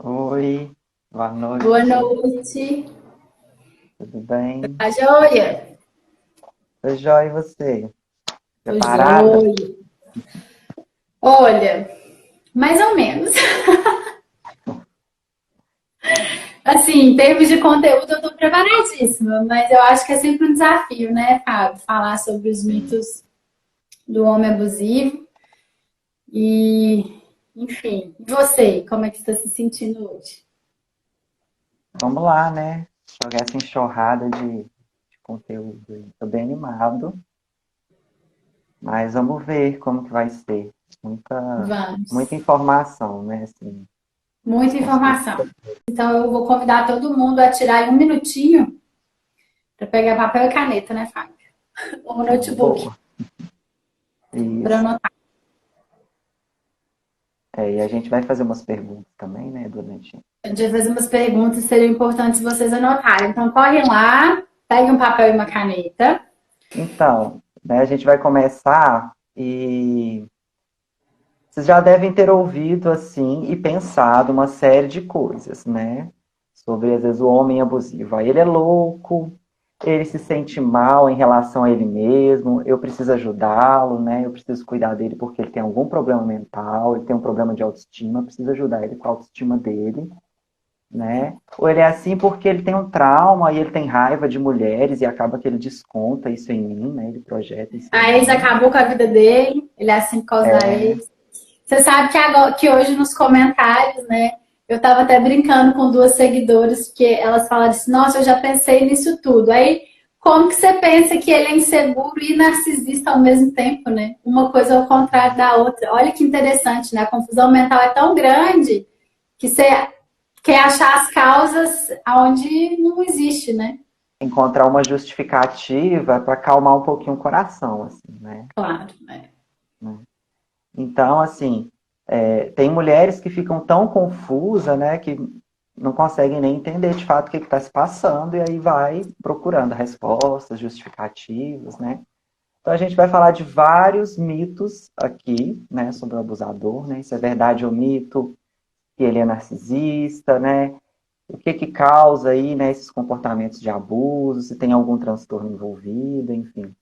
Oi, boa Boa noite, noite. tudo bem? Tá joia? Tô jóia, e você? Tô Preparada? joia. Olha, mais ou menos. Assim, em termos de conteúdo, eu tô preparadíssima, mas eu acho que é sempre um desafio, né, Fábio? Falar sobre os Sim. mitos do homem abusivo e, enfim. E você, como é que você está se sentindo hoje? Vamos lá, né? Jogar essa enxurrada de conteúdo aí. Tô bem animado, mas vamos ver como que vai ser. Muita Vamos. informação, né? Assim, Muita com certeza. informação. Então, eu vou convidar todo mundo a tirar aí um minutinho para pegar papel e caneta, né, Fábio? Ou notebook, Boa. para Isso. anotar. É, e a gente vai fazer umas perguntas também, né, durante. A gente vai fazer umas perguntas que seriam importantes vocês anotarem. Então, correm lá, peguem um papel e uma caneta. Então, né, a gente vai começar e vocês já devem ter ouvido assim e pensado uma série de coisas, né? Sobre às vezes o homem abusivo. Aí ele é louco, ele se sente mal em relação a ele mesmo, eu preciso ajudá-lo, né? Eu preciso cuidar dele porque ele tem algum problema mental, ele tem um problema de autoestima, eu preciso ajudar ele com a autoestima dele, né? Ou ele é assim porque ele tem um trauma e ele tem raiva de mulheres e acaba que ele desconta isso em mim, né? Ele projeta isso em A ex mim. acabou com a vida dele, ele é assim por causa da É, ex. Você sabe que, agora, que hoje nos comentários, né? Eu tava até brincando com duas seguidoras, porque elas falaram assim, nossa, eu já pensei nisso tudo. Aí, como que você pensa que ele é inseguro e narcisista ao mesmo tempo, né? Uma coisa ao contrário da outra. Olha que interessante, né? A confusão mental é tão grande que você quer achar as causas onde não existe, né? encontrar uma justificativa para acalmar um pouquinho o coração, assim, né? Claro, né? Então, assim, tem mulheres que ficam tão confusas, né, que não conseguem nem entender de fato o que está se passando e aí vai procurando respostas, justificativas, né? Então a gente vai falar de vários mitos aqui, né, sobre o abusador, né? Se é verdade ou mito, que ele é narcisista, né? O que que causa aí, né, esses comportamentos de abuso, se tem algum transtorno envolvido, enfim,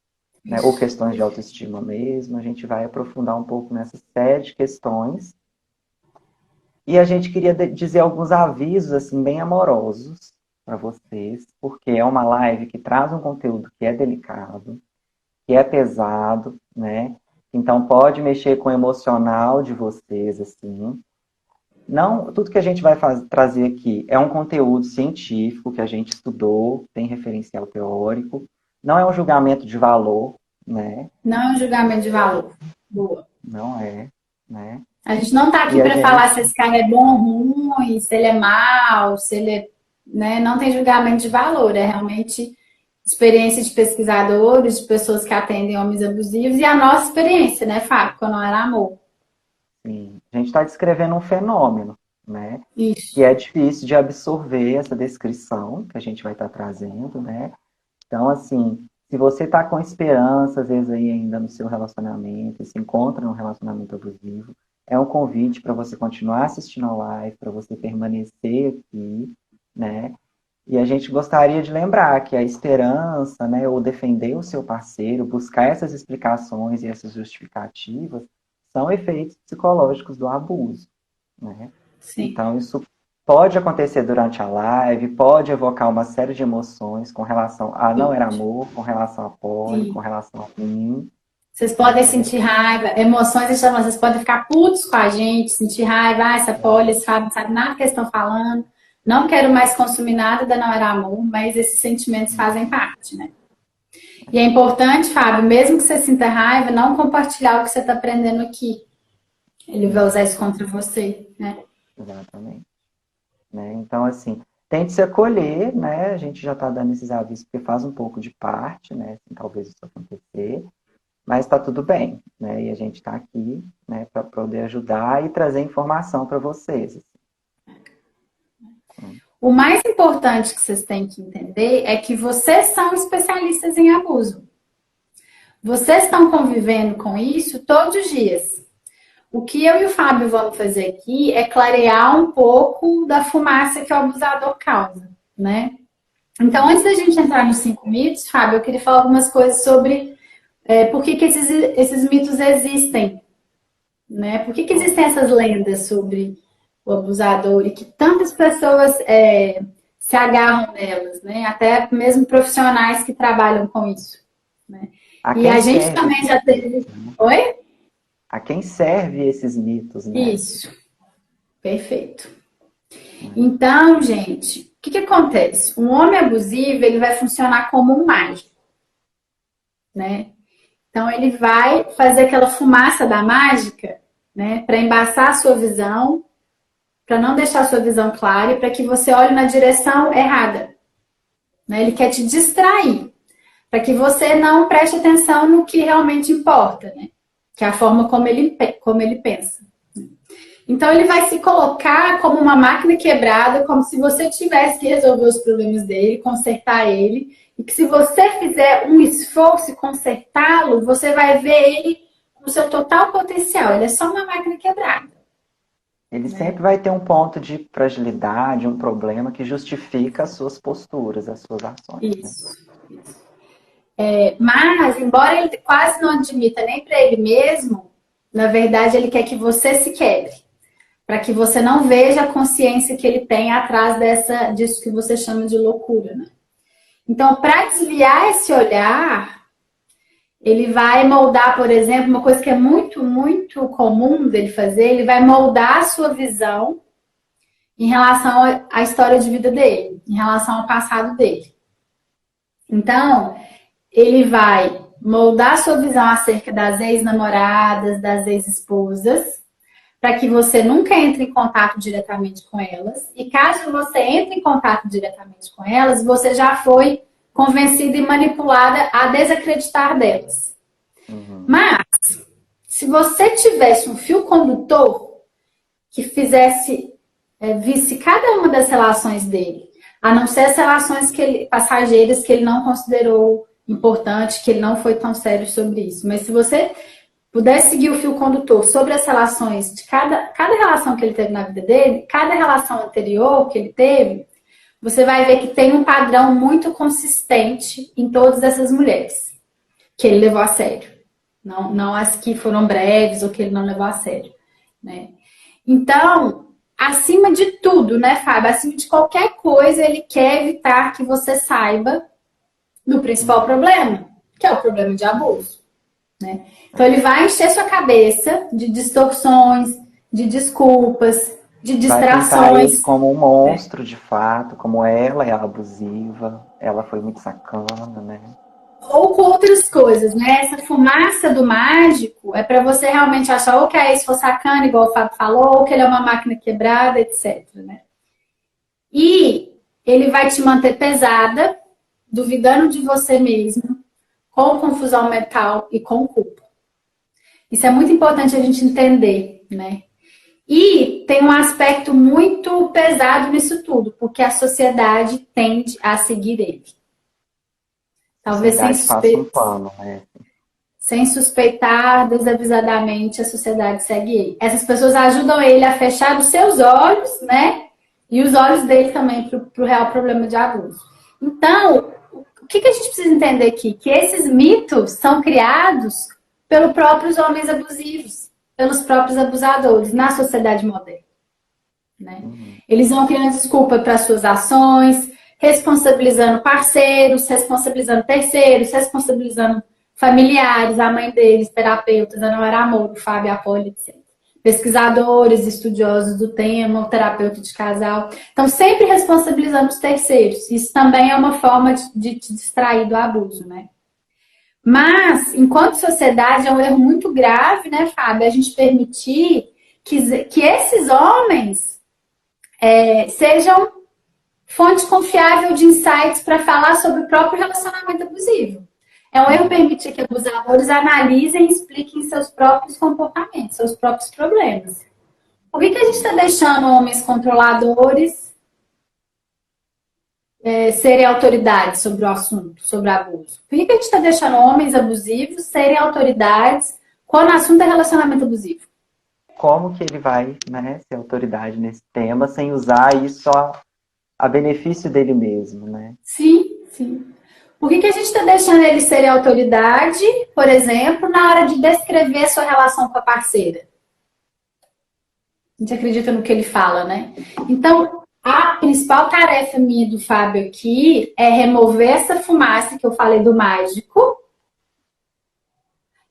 né, ou Isso. questões de autoestima mesmo, a gente vai aprofundar um pouco nessa série de questões. E a gente queria dizer alguns avisos assim bem amorosos para vocês, porque é uma live que traz um conteúdo que é delicado, que é pesado, né? Então pode mexer com o emocional de vocês assim. Não, tudo que a gente vai trazer aqui é um conteúdo científico que a gente estudou, tem referencial teórico, não é um julgamento de valor, né? Não é um julgamento de valor. Boa. Não é, né? A gente não está aqui E a para falar se gente, esse cara é bom ou ruim, se ele é mau, se ele é. Né? Não tem julgamento de valor, é realmente experiência de pesquisadores, de pessoas que atendem homens abusivos e a nossa experiência, né, Fábio, quando era amor. sim, a gente está descrevendo um fenômeno, né? Que Isso. é difícil de absorver essa descrição que a gente vai estar trazendo, né? Então, assim, se você está com esperança, às vezes aí ainda no seu relacionamento, e se encontra num relacionamento abusivo, é um convite para você continuar assistindo a live, para você permanecer aqui, né? E a gente gostaria de lembrar que a esperança, né, ou defender o seu parceiro, buscar essas explicações e essas justificativas, são efeitos psicológicos do abuso, né? Sim. Então, isso pode acontecer durante a live, pode evocar uma série de emoções com relação a não era Pode. amor, com relação a pole, com Sim. relação a mim, Vocês podem né? sentir raiva, emoções, vocês podem ficar putos com a gente, sentir raiva, ah, essa Polly, esse Fábio não sabe nada que eles estão falando, não quero mais consumir nada da Não Era Amor, mas esses sentimentos fazem parte, né? E é importante, Fábio, mesmo que você sinta raiva, não compartilhar o que você está aprendendo aqui. Ele vai usar Isso, isso contra você, né? exatamente. Né? Então, assim, tente se acolher, né? A gente já está dando esses avisos porque faz um pouco de parte, né? Assim, talvez isso acontecer, mas está tudo bem, né? E a gente está aqui, né, para poder ajudar e trazer informação para vocês. Assim. O mais importante que vocês têm que entender é que vocês são especialistas em abuso. Vocês estão convivendo com isso todos os dias. O que eu e o Fábio vamos fazer aqui é clarear um pouco da fumaça que o abusador causa, né? Então, antes da gente entrar nos 5 mitos, Fábio, eu queria falar algumas coisas sobre por que esses mitos existem, né? Por que existem essas lendas sobre o abusador e que tantas pessoas se agarram nelas, né? Até mesmo profissionais que trabalham com isso, né? A E quem a gente serve também já teve... mitos, né? Oi? A quem serve esses mitos, né? Isso, perfeito. Então, gente, o que acontece? Um homem abusivo, ele vai funcionar como um mágico, né? Então, ele vai fazer aquela fumaça da mágica, né? Para embaçar a sua visão, para não deixar a sua visão clara e para que você olhe na direção errada, né? Ele quer te distrair, para que você não preste atenção no que realmente importa, né? Que é a forma como ele pensa. Então, ele vai se colocar como uma máquina quebrada, como se você tivesse que resolver os problemas dele, consertar ele, e que se você fizer um esforço e consertá-lo, você vai ver ele com o seu total potencial. Ele é só uma máquina quebrada. Ele sempre vai ter um ponto de fragilidade, um problema que justifica as suas posturas, as suas ações. Isso. Mas, embora ele quase não admita nem para ele mesmo, na verdade, ele quer que você se quebre. Para que você não veja a consciência que ele tem atrás disso que você chama de loucura, né? Então, para desviar esse olhar, ele vai moldar, por exemplo, uma coisa que é muito, muito comum dele fazer, ele vai moldar a sua visão em relação à história de vida dele, em relação ao passado dele. Então, ele vai moldar a sua visão acerca das ex-namoradas, das ex-esposas, para que você nunca entre em contato diretamente com elas. E caso você entre em contato diretamente com elas, você já foi convencida e manipulada a desacreditar delas. Mas, se você tivesse um fio condutor que visse cada uma das relações dele, a não ser as relações passageiras que ele não considerou importante, que ele não foi tão sério sobre isso. Mas se você puder seguir o fio condutor sobre as relações de cada relação que ele teve na vida dele, cada relação anterior que ele teve, você vai ver que tem um padrão muito consistente em todas essas mulheres que ele levou a sério. Não as que foram breves ou que ele não levou a sério, né? Então, acima de tudo, né, Fábio? Acima de qualquer coisa, ele quer evitar que você saiba do principal problema, que é o problema de abuso. Né? Então, ele vai encher sua cabeça de distorções, de desculpas, de distrações. Vai pintar ele como um monstro, de fato, como ela é abusiva, ela foi muito sacana, né? Ou com outras coisas, né? Essa fumaça do mágico é para você realmente achar ou que a ex for sacana, igual o Fábio falou, ou que ele é uma máquina quebrada, etc. Né? E ele vai te manter pesada, duvidando de você mesmo, com confusão mental e com culpa. Isso é muito importante a gente entender, né? E tem um aspecto muito pesado nisso tudo, porque a sociedade tende a seguir ele. Talvez sem suspeitar, desavisadamente, a sociedade segue ele. Essas pessoas ajudam ele a fechar os seus olhos, né? E os olhos dele também para o real problema de abuso. Então, o que a gente precisa entender aqui? Que esses mitos são criados pelos próprios homens abusivos, pelos próprios abusadores na sociedade moderna. Né? Eles vão criando desculpa para suas ações, responsabilizando parceiros, responsabilizando terceiros, responsabilizando familiares, a mãe deles, terapeutas, a não era amor, o Fábio, a Poli, etc. Pesquisadores, estudiosos do tema, o terapeuta de casal. Então, sempre responsabilizando os terceiros. Isso também é uma forma de te distrair do abuso, né? Mas, enquanto sociedade, é um erro muito grave, né, Fábio? A gente permitir que esses homens sejam fonte confiável de insights para falar sobre o próprio relacionamento abusivo. É um erro permitir que abusadores analisem e expliquem seus próprios comportamentos, seus próprios problemas. Por que a gente está deixando homens controladores serem autoridades sobre o assunto, sobre abuso? Por que a gente está deixando homens abusivos serem autoridades quando o assunto é relacionamento abusivo? como que ele vai, né, ser autoridade nesse tema sem usar isso a benefício dele mesmo, né? Sim, sim. Por que a gente está deixando ele ser autoridade, por exemplo, na hora de descrever a sua relação com a parceira? A gente acredita no que ele fala, né? Então, a principal tarefa minha do Fábio aqui é remover essa fumaça que eu falei do mágico,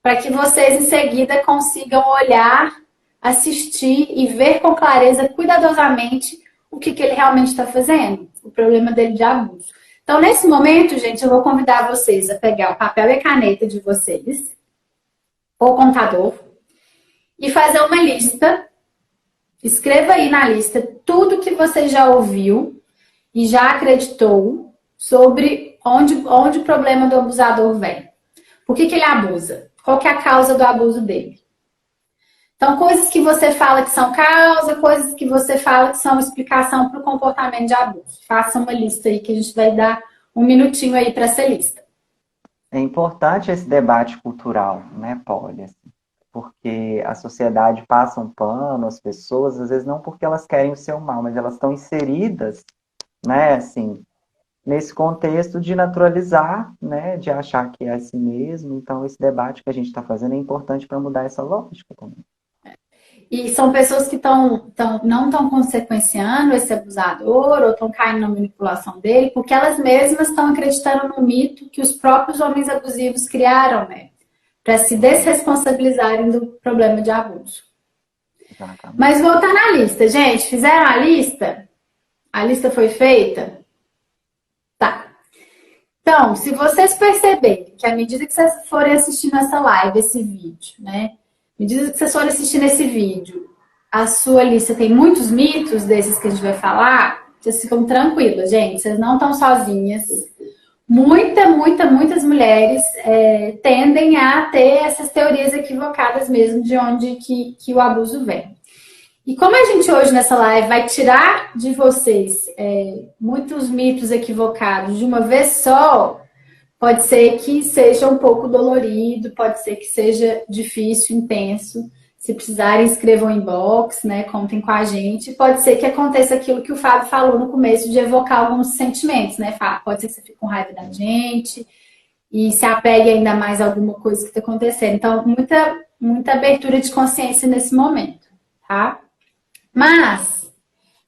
para que vocês em seguida consigam olhar, assistir e ver com clareza, cuidadosamente, o que ele realmente está fazendo, o problema dele de abuso. Então, nesse momento, gente, eu vou convidar vocês a pegar o papel e a caneta de vocês, ou computador, e fazer uma lista. Escreva aí na lista tudo que você já ouviu e já acreditou sobre onde o problema do abusador vem. Por que ele abusa? Qual que é a causa do abuso dele? Então, coisas que você fala que são causa, coisas que você fala que são explicação para o comportamento de abuso. Faça uma lista aí que a gente vai dar um minutinho aí para essa lista. É importante esse debate cultural, né, Polly? Assim, porque a sociedade passa um pano, as pessoas, às vezes não porque elas querem o seu mal, mas elas estão inseridas, né, assim, nesse contexto de naturalizar, né, de achar que é assim mesmo. Então, esse debate que a gente está fazendo é importante para mudar essa lógica também. E são pessoas que não estão consequenciando esse abusador ou estão caindo na manipulação dele, porque elas mesmas estão acreditando no mito que os próprios homens abusivos criaram, né? Para se desresponsabilizarem do problema de abuso. Exatamente. Mas voltar na lista, gente, fizeram a lista? A lista foi feita? Tá. Então, se vocês perceberem que à medida que vocês forem assistindo essa live, esse vídeo, né? À medida que vocês forem assistindo esse vídeo, a sua lista tem muitos mitos desses que a gente vai falar, vocês ficam tranquilas, gente. Vocês não estão sozinhas. Muitas mulheres tendem a ter essas teorias equivocadas mesmo de onde que o abuso vem. E como a gente hoje nessa live vai tirar de vocês muitos mitos equivocados de uma vez só, pode ser que seja um pouco dolorido, pode ser que seja difícil, intenso. Se precisarem, escrevam em inbox, né? Contem com a gente. Pode ser que aconteça aquilo que o Fábio falou no começo, de evocar alguns sentimentos, né, Fábio? Pode ser que você fique com raiva da gente e se apegue ainda mais a alguma coisa que está acontecendo. Então, muita abertura de consciência nesse momento, tá? Mas,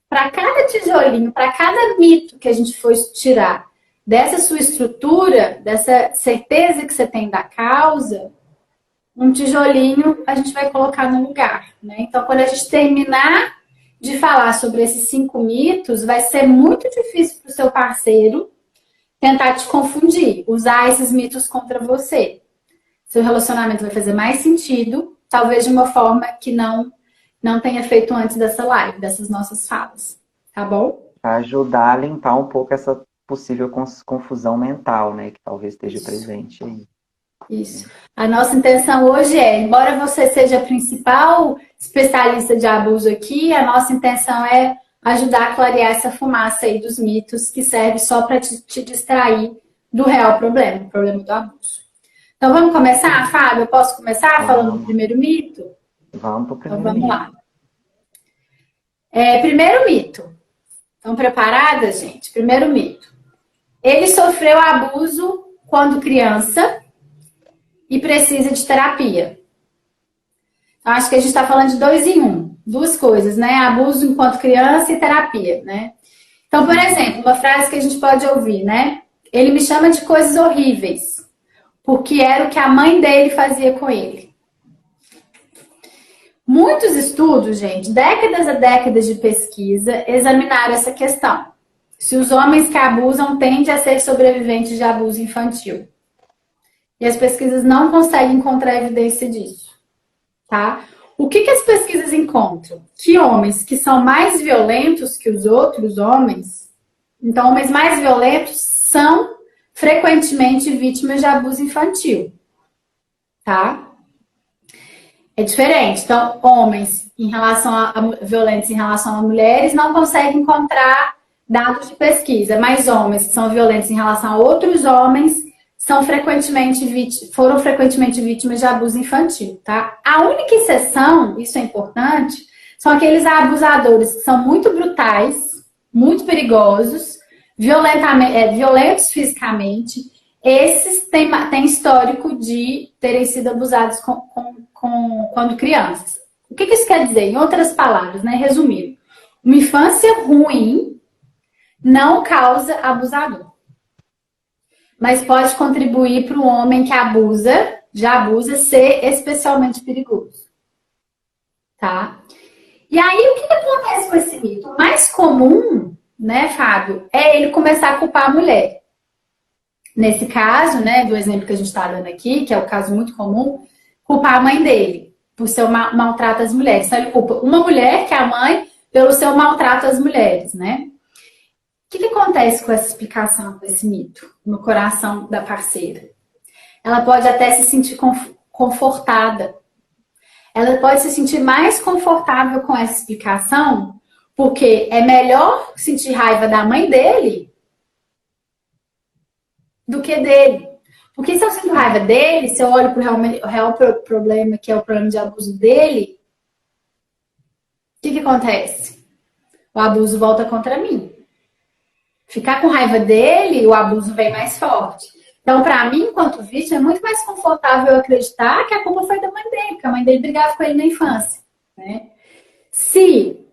para cada tijolinho, para cada mito que a gente for tirar dessa sua estrutura, dessa certeza que você tem da causa, um tijolinho a gente vai colocar no lugar, né? Então, quando a gente terminar de falar sobre esses 5 mitos, vai ser muito difícil para o seu parceiro tentar te confundir, usar esses mitos contra você. Seu relacionamento vai fazer mais sentido, talvez de uma forma que não tenha feito antes dessa live, dessas nossas falas, tá bom? Para ajudar a limpar um pouco essa possível confusão mental, né, que talvez esteja presente aí. Isso. A nossa intenção hoje embora você seja a principal especialista de abuso aqui, a nossa intenção é ajudar a clarear essa fumaça aí dos mitos que serve só para te distrair do real problema, o problema do abuso. Então vamos começar, Fábio? Eu posso começar falando do primeiro mito? Vamos para o primeiro então vamos mito. lá. Primeiro mito. Estão preparadas, gente? Primeiro mito. Ele sofreu abuso quando criança e precisa de terapia. Então, acho que a gente está falando de 2 em 1. 2 coisas, né? Abuso enquanto criança e terapia, né? Então, por exemplo, uma frase que a gente pode ouvir, né? Ele me chama de coisas horríveis, porque era o que a mãe dele fazia com ele. Muitos estudos, gente, décadas a décadas de pesquisa, examinaram essa questão. Se os homens que abusam tendem a ser sobreviventes de abuso infantil. E as pesquisas não conseguem encontrar evidência disso, tá? O que as pesquisas encontram? Que homens que são mais violentos que os outros homens, então homens mais violentos são frequentemente vítimas de abuso infantil, tá? É diferente. Então, homens violentos em relação a mulheres não conseguem encontrar dados de pesquisa, mas homens que são violentos em relação a outros homens foram frequentemente vítimas de abuso infantil, tá? A única exceção, isso é importante, são aqueles abusadores que são muito brutais, muito perigosos, violentos fisicamente. Esses têm histórico de terem sido abusados quando crianças. O que isso quer dizer? Em outras palavras, né? Resumindo, uma infância ruim não causa abusador, mas pode contribuir para o homem que já abusa, ser especialmente perigoso, tá? E aí, o que acontece com esse mito? O mais comum, né, Fábio, é ele começar a culpar a mulher. Nesse caso, né, do exemplo que a gente está dando aqui, que é o caso muito comum, culpar a mãe dele por seu maltrato às mulheres. Então, ele culpa uma mulher, que é a mãe, pelo seu maltrato às mulheres, né? O que acontece com essa explicação desse mito no coração da parceira? Ela pode até se sentir confortada. Ela pode se sentir mais confortável com essa explicação, porque é melhor sentir raiva da mãe dele do que dele. Porque se eu sinto raiva dele, se eu olho para o real problema, que é o problema de abuso dele, o que acontece? O abuso volta contra mim. Ficar com raiva dele, o abuso vem mais forte. Então, para mim, enquanto vítima, é muito mais confortável acreditar que a culpa foi da mãe dele, porque a mãe dele brigava com ele na infância. Né? Se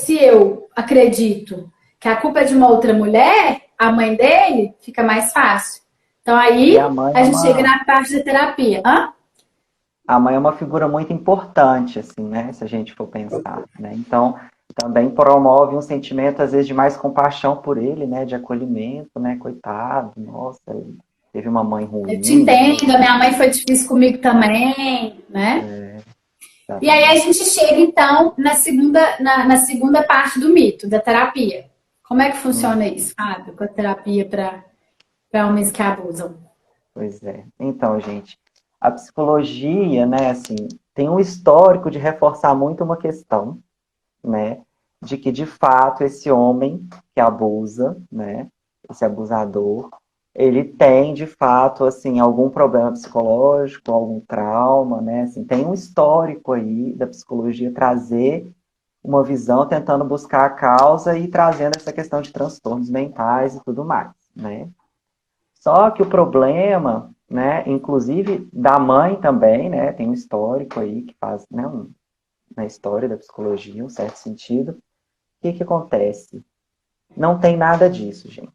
eu acredito que a culpa é de uma outra mulher, a mãe dele, fica mais fácil. Então, aí, a gente chega na parte da terapia. Hã? A mãe é uma figura muito importante, assim, né? Se a gente for pensar, né? Então, também promove um sentimento, às vezes, de mais compaixão por ele, né? De acolhimento, né? Coitado, nossa, ele teve uma mãe ruim. Eu te entendo, a minha mãe foi difícil comigo também, né? E aí a gente chega, então, na segunda parte do mito, da terapia. Como é que funciona isso, Fábio, com a terapia para homens que abusam? Pois é. Então, gente, a psicologia, né, assim, tem um histórico de reforçar muito uma questão, né, de que, de fato, esse homem que abusa, né, esse abusador, ele tem, de fato, assim, algum problema psicológico, algum trauma, né, assim, tem um histórico aí da psicologia trazer uma visão tentando buscar a causa e trazendo essa questão de transtornos mentais e tudo mais, né. Só que o problema, né, inclusive da mãe também, né, tem um histórico aí que faz, né, na história da psicologia, um certo sentido. O que acontece? Não tem nada disso, gente.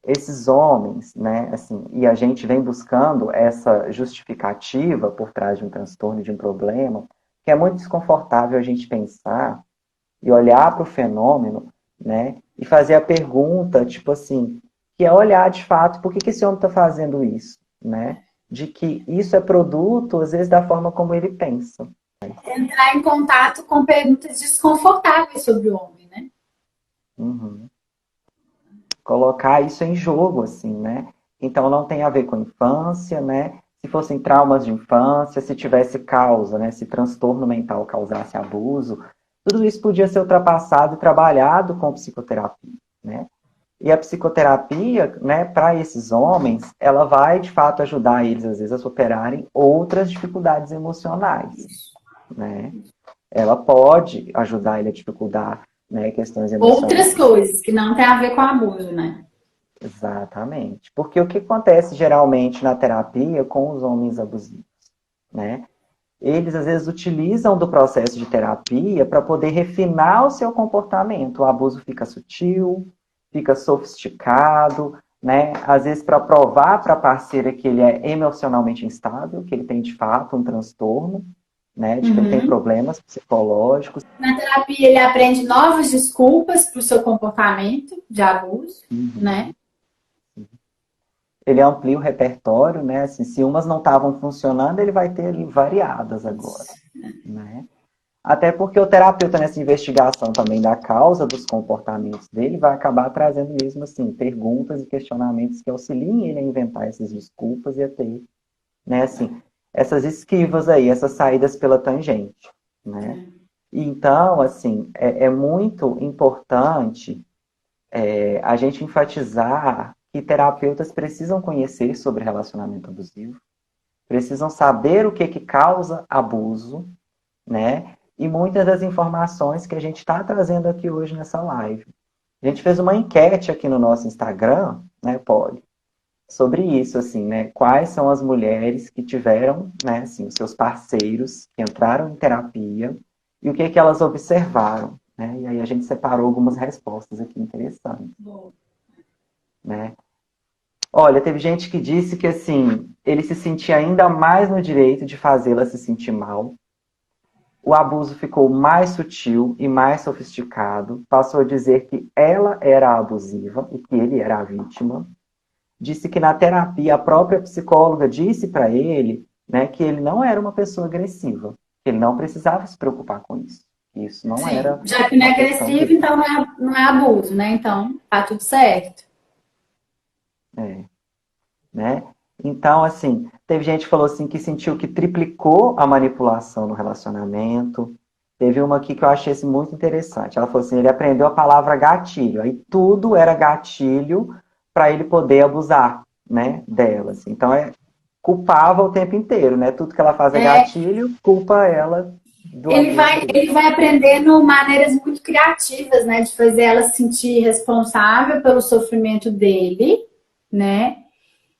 Esses homens, né, assim, e a gente vem buscando essa justificativa por trás de um transtorno, de um problema, que é muito desconfortável a gente pensar e olhar para o fenômeno, né, e fazer a pergunta, tipo assim, que é olhar de fato por que esse homem está fazendo isso, né? De que isso é produto, às vezes, da forma como ele pensa. Entrar em contato com perguntas desconfortáveis sobre o homem, né? Uhum. Colocar isso em jogo, assim, né? Então não tem a ver com infância, né? Se fossem traumas de infância, se tivesse causa, né? Se transtorno mental causasse abuso, tudo isso podia ser ultrapassado e trabalhado com psicoterapia, né? E a psicoterapia, né, para esses homens, ela vai, de fato, ajudar eles, às vezes, a superarem outras dificuldades emocionais, né? Ela pode ajudar ele a dificultar, né, questões emocionais. Outras coisas que não tem a ver com abuso, né? Exatamente. Porque o que acontece, geralmente, na terapia com os homens abusivos, né? Eles, às vezes, utilizam do processo de terapia para poder refinar o seu comportamento. O abuso fica sutil, fica sofisticado, né? Às vezes para provar para a parceira que ele é emocionalmente instável, que ele tem de fato um transtorno, né? De que ele tem problemas psicológicos. Na terapia ele aprende novas desculpas para o seu comportamento de abuso, né? Ele amplia o repertório, né? Assim, se umas não estavam funcionando, ele vai ter ali variadas agora, né? Até porque o terapeuta, nessa investigação também da causa dos comportamentos dele, vai acabar trazendo mesmo, assim, perguntas e questionamentos que auxiliem ele a inventar essas desculpas e a ter, né, assim, essas esquivas aí, essas saídas pela tangente, né? Então, assim, é muito importante a gente enfatizar que terapeutas precisam conhecer sobre relacionamento abusivo, precisam saber o que causa abuso, né? E muitas das informações que a gente está trazendo aqui hoje nessa live. A gente fez uma enquete aqui no nosso Instagram, né, Polly, sobre isso, assim, né? Quais são as mulheres que tiveram, né, assim, os seus parceiros que entraram em terapia e o que elas observaram, né? E aí a gente separou algumas respostas aqui interessantes, né? Olha, teve gente que disse que, assim, ele se sentia ainda mais no direito de fazê-la se sentir mal. O abuso ficou mais sutil e mais sofisticado. Passou a dizer que ela era abusiva e que ele era a vítima. Disse que na terapia a própria psicóloga disse para ele, né, que ele não era uma pessoa agressiva, que ele não precisava se preocupar com isso. Isso não Sim, era já que não é uma questão agressivo, dele. então não é abuso, né? Então tá tudo certo. É, né? Então, assim, teve gente que falou assim que sentiu que triplicou a manipulação no relacionamento. Teve uma aqui que eu achei assim, muito interessante. Ela falou assim, ele aprendeu a palavra gatilho. Aí tudo era gatilho para ele poder abusar, né, dela. Assim. Então, culpava o tempo inteiro, né? Tudo que ela faz é É, gatilho, culpa ela do abuso dele. ele vai aprendendo maneiras muito criativas, né? De fazer ela se sentir responsável pelo sofrimento dele, né?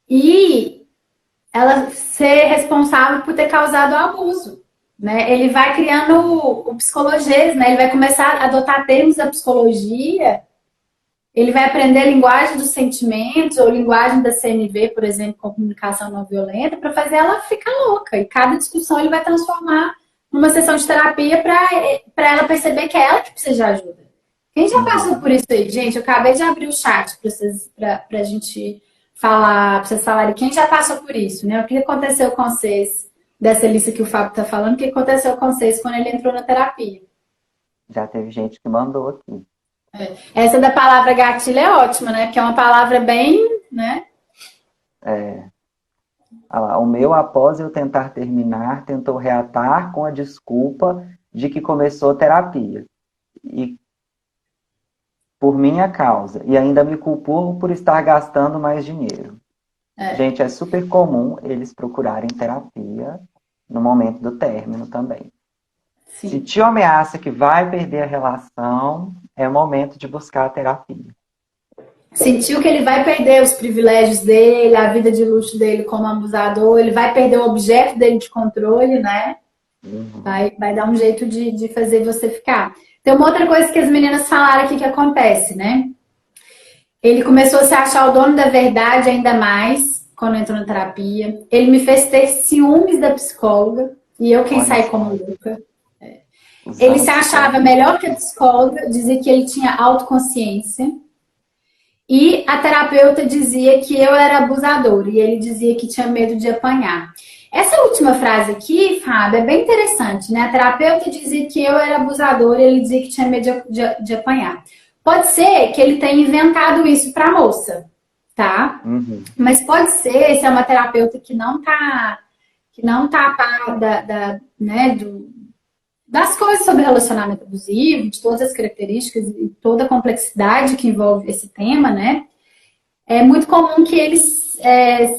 E ela ser responsável por ter causado o abuso, né? Ele vai criando o psicologia, né? Ele vai começar a adotar termos da psicologia. Ele vai aprender a linguagem dos sentimentos ou linguagem da CNV, por exemplo, com comunicação não violenta, para fazer ela ficar louca. E cada discussão ele vai transformar numa sessão de terapia para ela perceber que é ela que precisa de ajuda. Quem já passou Uhum. por isso aí? Gente, eu acabei de abrir o chat para a gente falar, para vocês falarem quem já passou por isso, né? O que aconteceu com vocês, dessa lista que o Fábio está falando, o que aconteceu com vocês quando ele entrou na terapia? Já teve gente que mandou aqui. Essa da palavra gatilho é ótima, né? Porque é uma palavra bem, né? É, olha lá, o meu, após eu tentar terminar, tentou reatar com a desculpa de que começou terapia. E por minha causa. E ainda me culpou por estar gastando mais dinheiro. É, Gente, é super comum eles procurarem terapia no momento do término também. sim. Sentiu ameaça que vai perder a relação, é o momento de buscar a terapia. Sentiu que ele vai perder os privilégios dele, a vida de luxo dele como abusador, ele vai perder o objeto dele de controle, né? Uhum. Vai dar um jeito de fazer você ficar. Tem uma outra coisa que as meninas falaram aqui que acontece, né? Ele começou a se achar o dono da verdade ainda mais quando entrou na terapia. Ele me fez ter ciúmes da psicóloga e eu quem Olha saí como só, louca. Ele usando a se achava psicóloga. melhor que a psicóloga, dizia que ele tinha autoconsciência. E a terapeuta dizia que eu era abusador e ele dizia que tinha medo de apanhar. Essa última frase aqui, Fábio, é bem interessante, né? A terapeuta dizia que eu era abusador e ele dizia que tinha medo de apanhar. Pode ser que ele tenha inventado isso para a moça, tá? Uhum. Mas pode ser, se é uma terapeuta que não tá a par né, das coisas sobre relacionamento abusivo, de todas as características e toda a complexidade que envolve esse tema, né? É muito comum que eles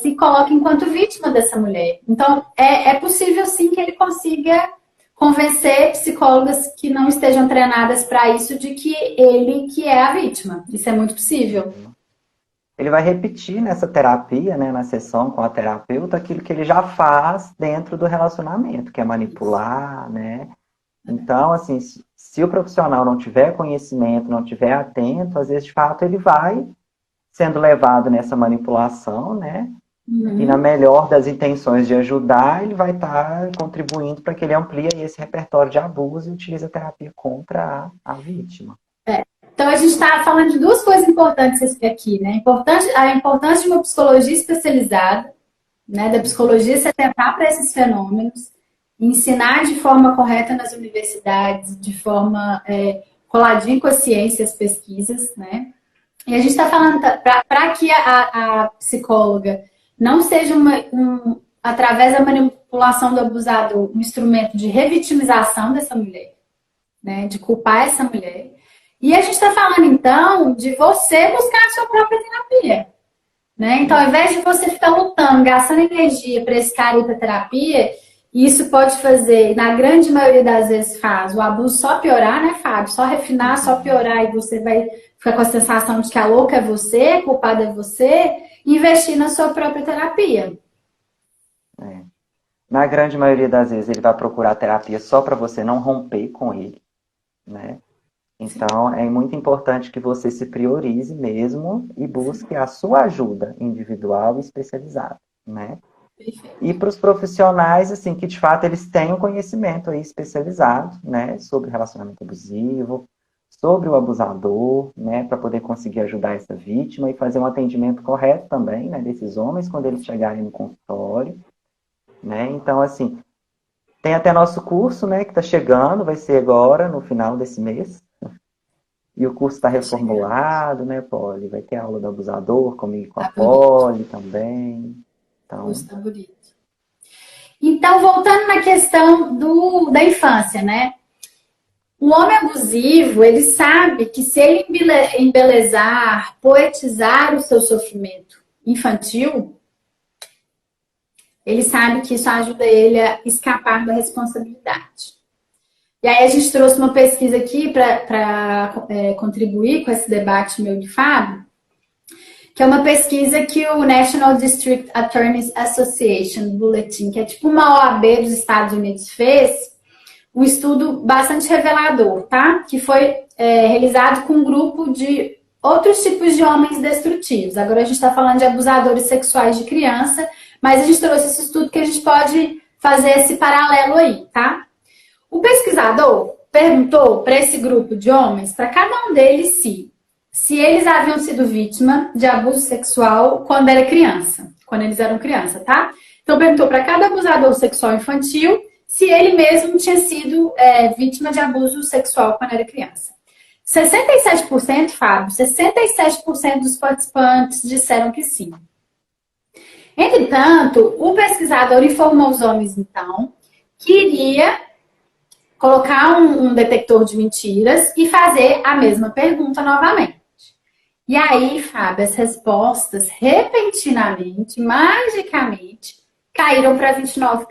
se coloquem enquanto vítima dessa mulher. Então, é possível sim que ele consiga convencer psicólogas que não estejam treinadas para isso de que ele que é a vítima. Isso é muito possível. Ele vai repetir nessa terapia, né, na sessão com a terapeuta, aquilo que ele já faz dentro do relacionamento, que é manipular, né? Então, assim, se o profissional não tiver conhecimento, não tiver atento, às vezes, de fato, ele vai sendo levado nessa manipulação, né? E na Uhum. melhor das intenções de ajudar, ele vai estar contribuindo para que ele amplie esse repertório de abuso e utilize a terapia contra a vítima. Então, a gente está falando de duas coisas importantes aqui, né? A importância de uma psicologia especializada, né? Da psicologia se atentar para esses fenômenos, ensinar de forma correta nas universidades, de forma coladinha com a ciência, as pesquisas, né? E a gente está falando para que a psicóloga não seja através da manipulação do abusador, um instrumento de revitimização dessa mulher, né? De culpar essa mulher. E a gente está falando, então, de você buscar a sua própria terapia. Né? Então, ao invés de você ficar lutando, gastando energia para esse cara ir para terapia, isso pode fazer, na grande maioria das vezes faz, o abuso só piorar, né, Fábio? Só refinar, só piorar, e você vai ficar com a sensação de que a louca é você, a culpada é você, e investir na sua própria terapia. É. Na grande maioria das vezes, ele vai procurar terapia só para você não romper com ele, né? Então, é muito importante que você se priorize mesmo e busque a sua ajuda individual e especializada, né? E para os profissionais, assim, que de fato eles tenham conhecimento aí especializado, né, sobre relacionamento abusivo, sobre o abusador, né, para poder conseguir ajudar essa vítima e fazer um atendimento correto também, né, desses homens quando eles chegarem no consultório, né? Então, assim, tem até nosso curso, né, que está chegando, vai ser agora, no final desse mês. E o curso está reformulado, né, Polly? Vai ter aula do abusador comigo e com a Polly também. Então, Tá bonito. Então, voltando na questão da infância, né? O homem abusivo, ele sabe que se ele embelezar, poetizar o seu sofrimento infantil, ele sabe que isso ajuda ele a escapar da responsabilidade. E aí a gente trouxe uma pesquisa aqui para contribuir com esse debate meu de Fábio, que é uma pesquisa que o National District Attorneys Association Bulletin, que é tipo uma OAB dos Estados Unidos, fez um estudo bastante revelador, tá? Que foi realizado com um grupo de outros tipos de homens destrutivos. Agora a gente está falando de abusadores sexuais de criança, mas a gente trouxe esse estudo que a gente pode fazer esse paralelo aí, tá? O pesquisador perguntou para esse grupo de homens, para cada um deles, se eles haviam sido vítima de abuso sexual quando era criança, quando eles eram criança, tá? Então perguntou para cada abusador sexual infantil se ele mesmo tinha sido vítima de abuso sexual quando era criança. 67%, Fábio, 67% dos participantes disseram que sim. Entretanto, o pesquisador informou os homens, então, que iria colocar um detector de mentiras e fazer a mesma pergunta novamente. E aí, Fábio, as respostas repentinamente, magicamente, caíram para 29%.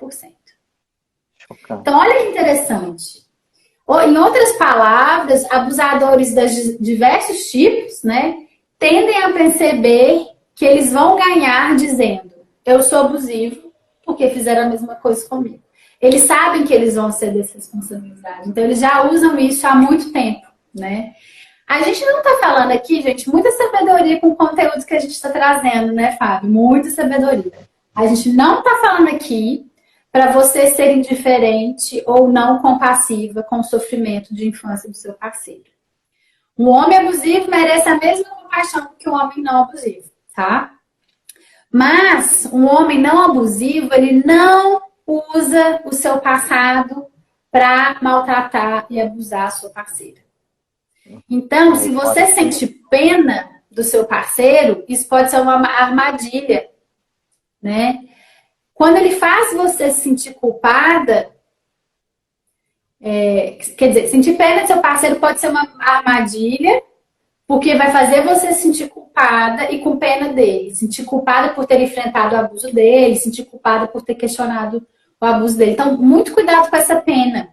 Então, olha que interessante. Em outras palavras, abusadores de diversos tipos, né, tendem a perceber que eles vão ganhar dizendo: eu sou abusivo porque fizeram a mesma coisa comigo. Eles sabem que eles vão ser desresponsabilizados. Então, eles já usam isso há muito tempo, né? A gente não está falando aqui, gente, muita sabedoria com o conteúdo que a gente está trazendo, né, Fábio? Muita sabedoria. A gente não está falando aqui para você ser indiferente ou não compassiva com o sofrimento de infância do seu parceiro. Um homem abusivo merece a mesma compaixão que um homem não abusivo, tá? Mas um homem não abusivo, ele não usa o seu passado para maltratar e abusar a sua parceira. Então, se você sente pena do seu parceiro, isso pode ser uma armadilha, né? Quando ele faz você se sentir culpada, quer dizer, sentir pena do seu parceiro pode ser uma armadilha, porque vai fazer você se sentir culpada e com pena dele. Sentir culpada por ter enfrentado o abuso dele, sentir culpada por ter questionado o abuso dele. Então, muito cuidado com essa pena.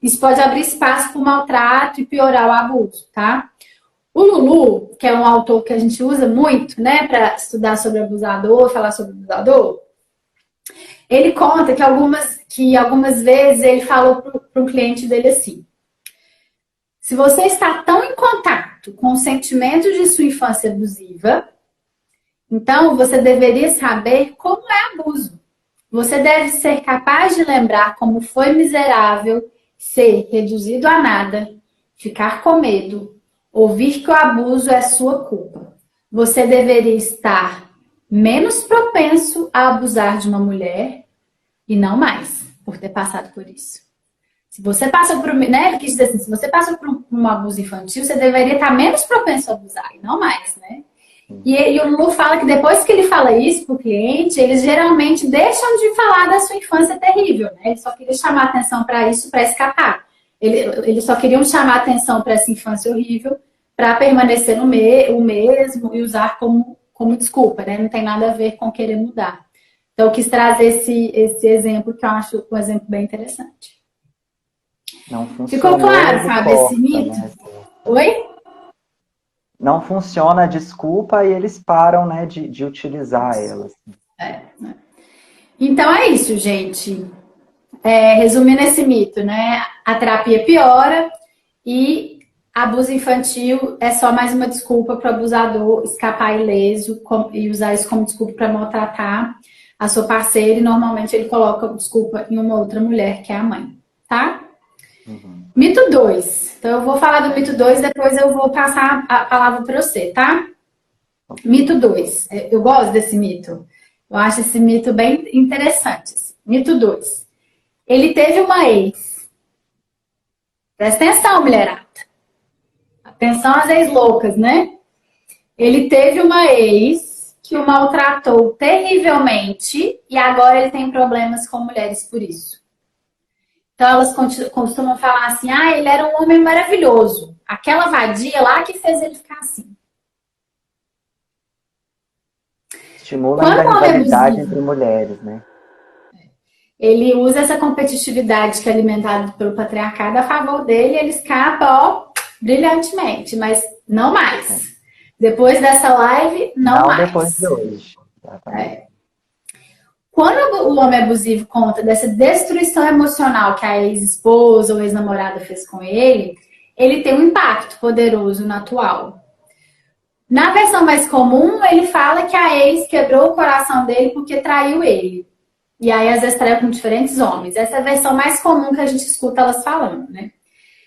Isso pode abrir espaço para o maltrato e piorar o abuso, tá? O Lulu, que é um autor que a gente usa muito, né, para estudar sobre abusador, falar sobre abusador, ele conta que algumas vezes ele falou para um cliente dele assim: se você está tão em contato com os sentimentos de sua infância abusiva, então você deveria saber como é abuso. Você deve ser capaz de lembrar como foi miserável ser reduzido a nada, ficar com medo, ouvir que o abuso é sua culpa. Você deveria estar menos propenso a abusar de uma mulher e não mais, por ter passado por isso. Se você passa por, né, ele quis dizer assim, se você passa por um abuso infantil, você deveria estar menos propenso a abusar e não mais, né? E o Lulu fala que depois que ele fala isso pro cliente, eles geralmente deixam de falar da sua infância terrível, né? Ele só queria chamar atenção para isso, para escapar. Eles só queriam chamar atenção para essa infância horrível, para permanecer o mesmo e usar como desculpa, né? Não tem nada a ver com querer mudar. Então, eu quis trazer esse exemplo, que eu acho um exemplo bem interessante. Não Ficou funcionou, claro, ele Fábio, esse corta, mito? né? Oi? Não funciona a desculpa e eles param, né, de utilizar ela. Então é isso, gente. Resumindo esse mito, né? A terapia piora e abuso infantil é só mais uma desculpa para o abusador escapar ileso e usar isso como desculpa para maltratar a sua parceira. E normalmente ele coloca desculpa em uma outra mulher, que é a mãe, tá? Uhum. Mito 2. Então eu vou falar do mito 2, depois eu vou passar a palavra para você, tá? Mito 2. Eu gosto desse mito. Eu acho esse mito bem interessante. Mito 2. Ele teve uma ex. Presta atenção, mulherada. Atenção às ex-loucas, né? Ele teve uma ex que o maltratou terrivelmente e agora ele tem problemas com mulheres por isso. Então elas costumam falar assim, ele era um homem maravilhoso. Aquela vadia lá que fez ele ficar assim. Estimula Quando ainda a o homem é rivalidade abusivo, entre mulheres, né? ele usa essa competitividade que é alimentada pelo patriarcado a favor dele e ele escapa, ó, brilhantemente, mas não mais. Depois dessa live, não Não depois de mais. hoje. Exatamente. Quando o homem abusivo conta dessa destruição emocional que a ex-esposa ou ex-namorada fez com ele, ele tem um impacto poderoso no atual. Na versão mais comum, ele fala que a ex quebrou o coração dele porque traiu ele. E aí, às vezes, traiu com diferentes homens. Essa é a versão mais comum que a gente escuta elas falando, né?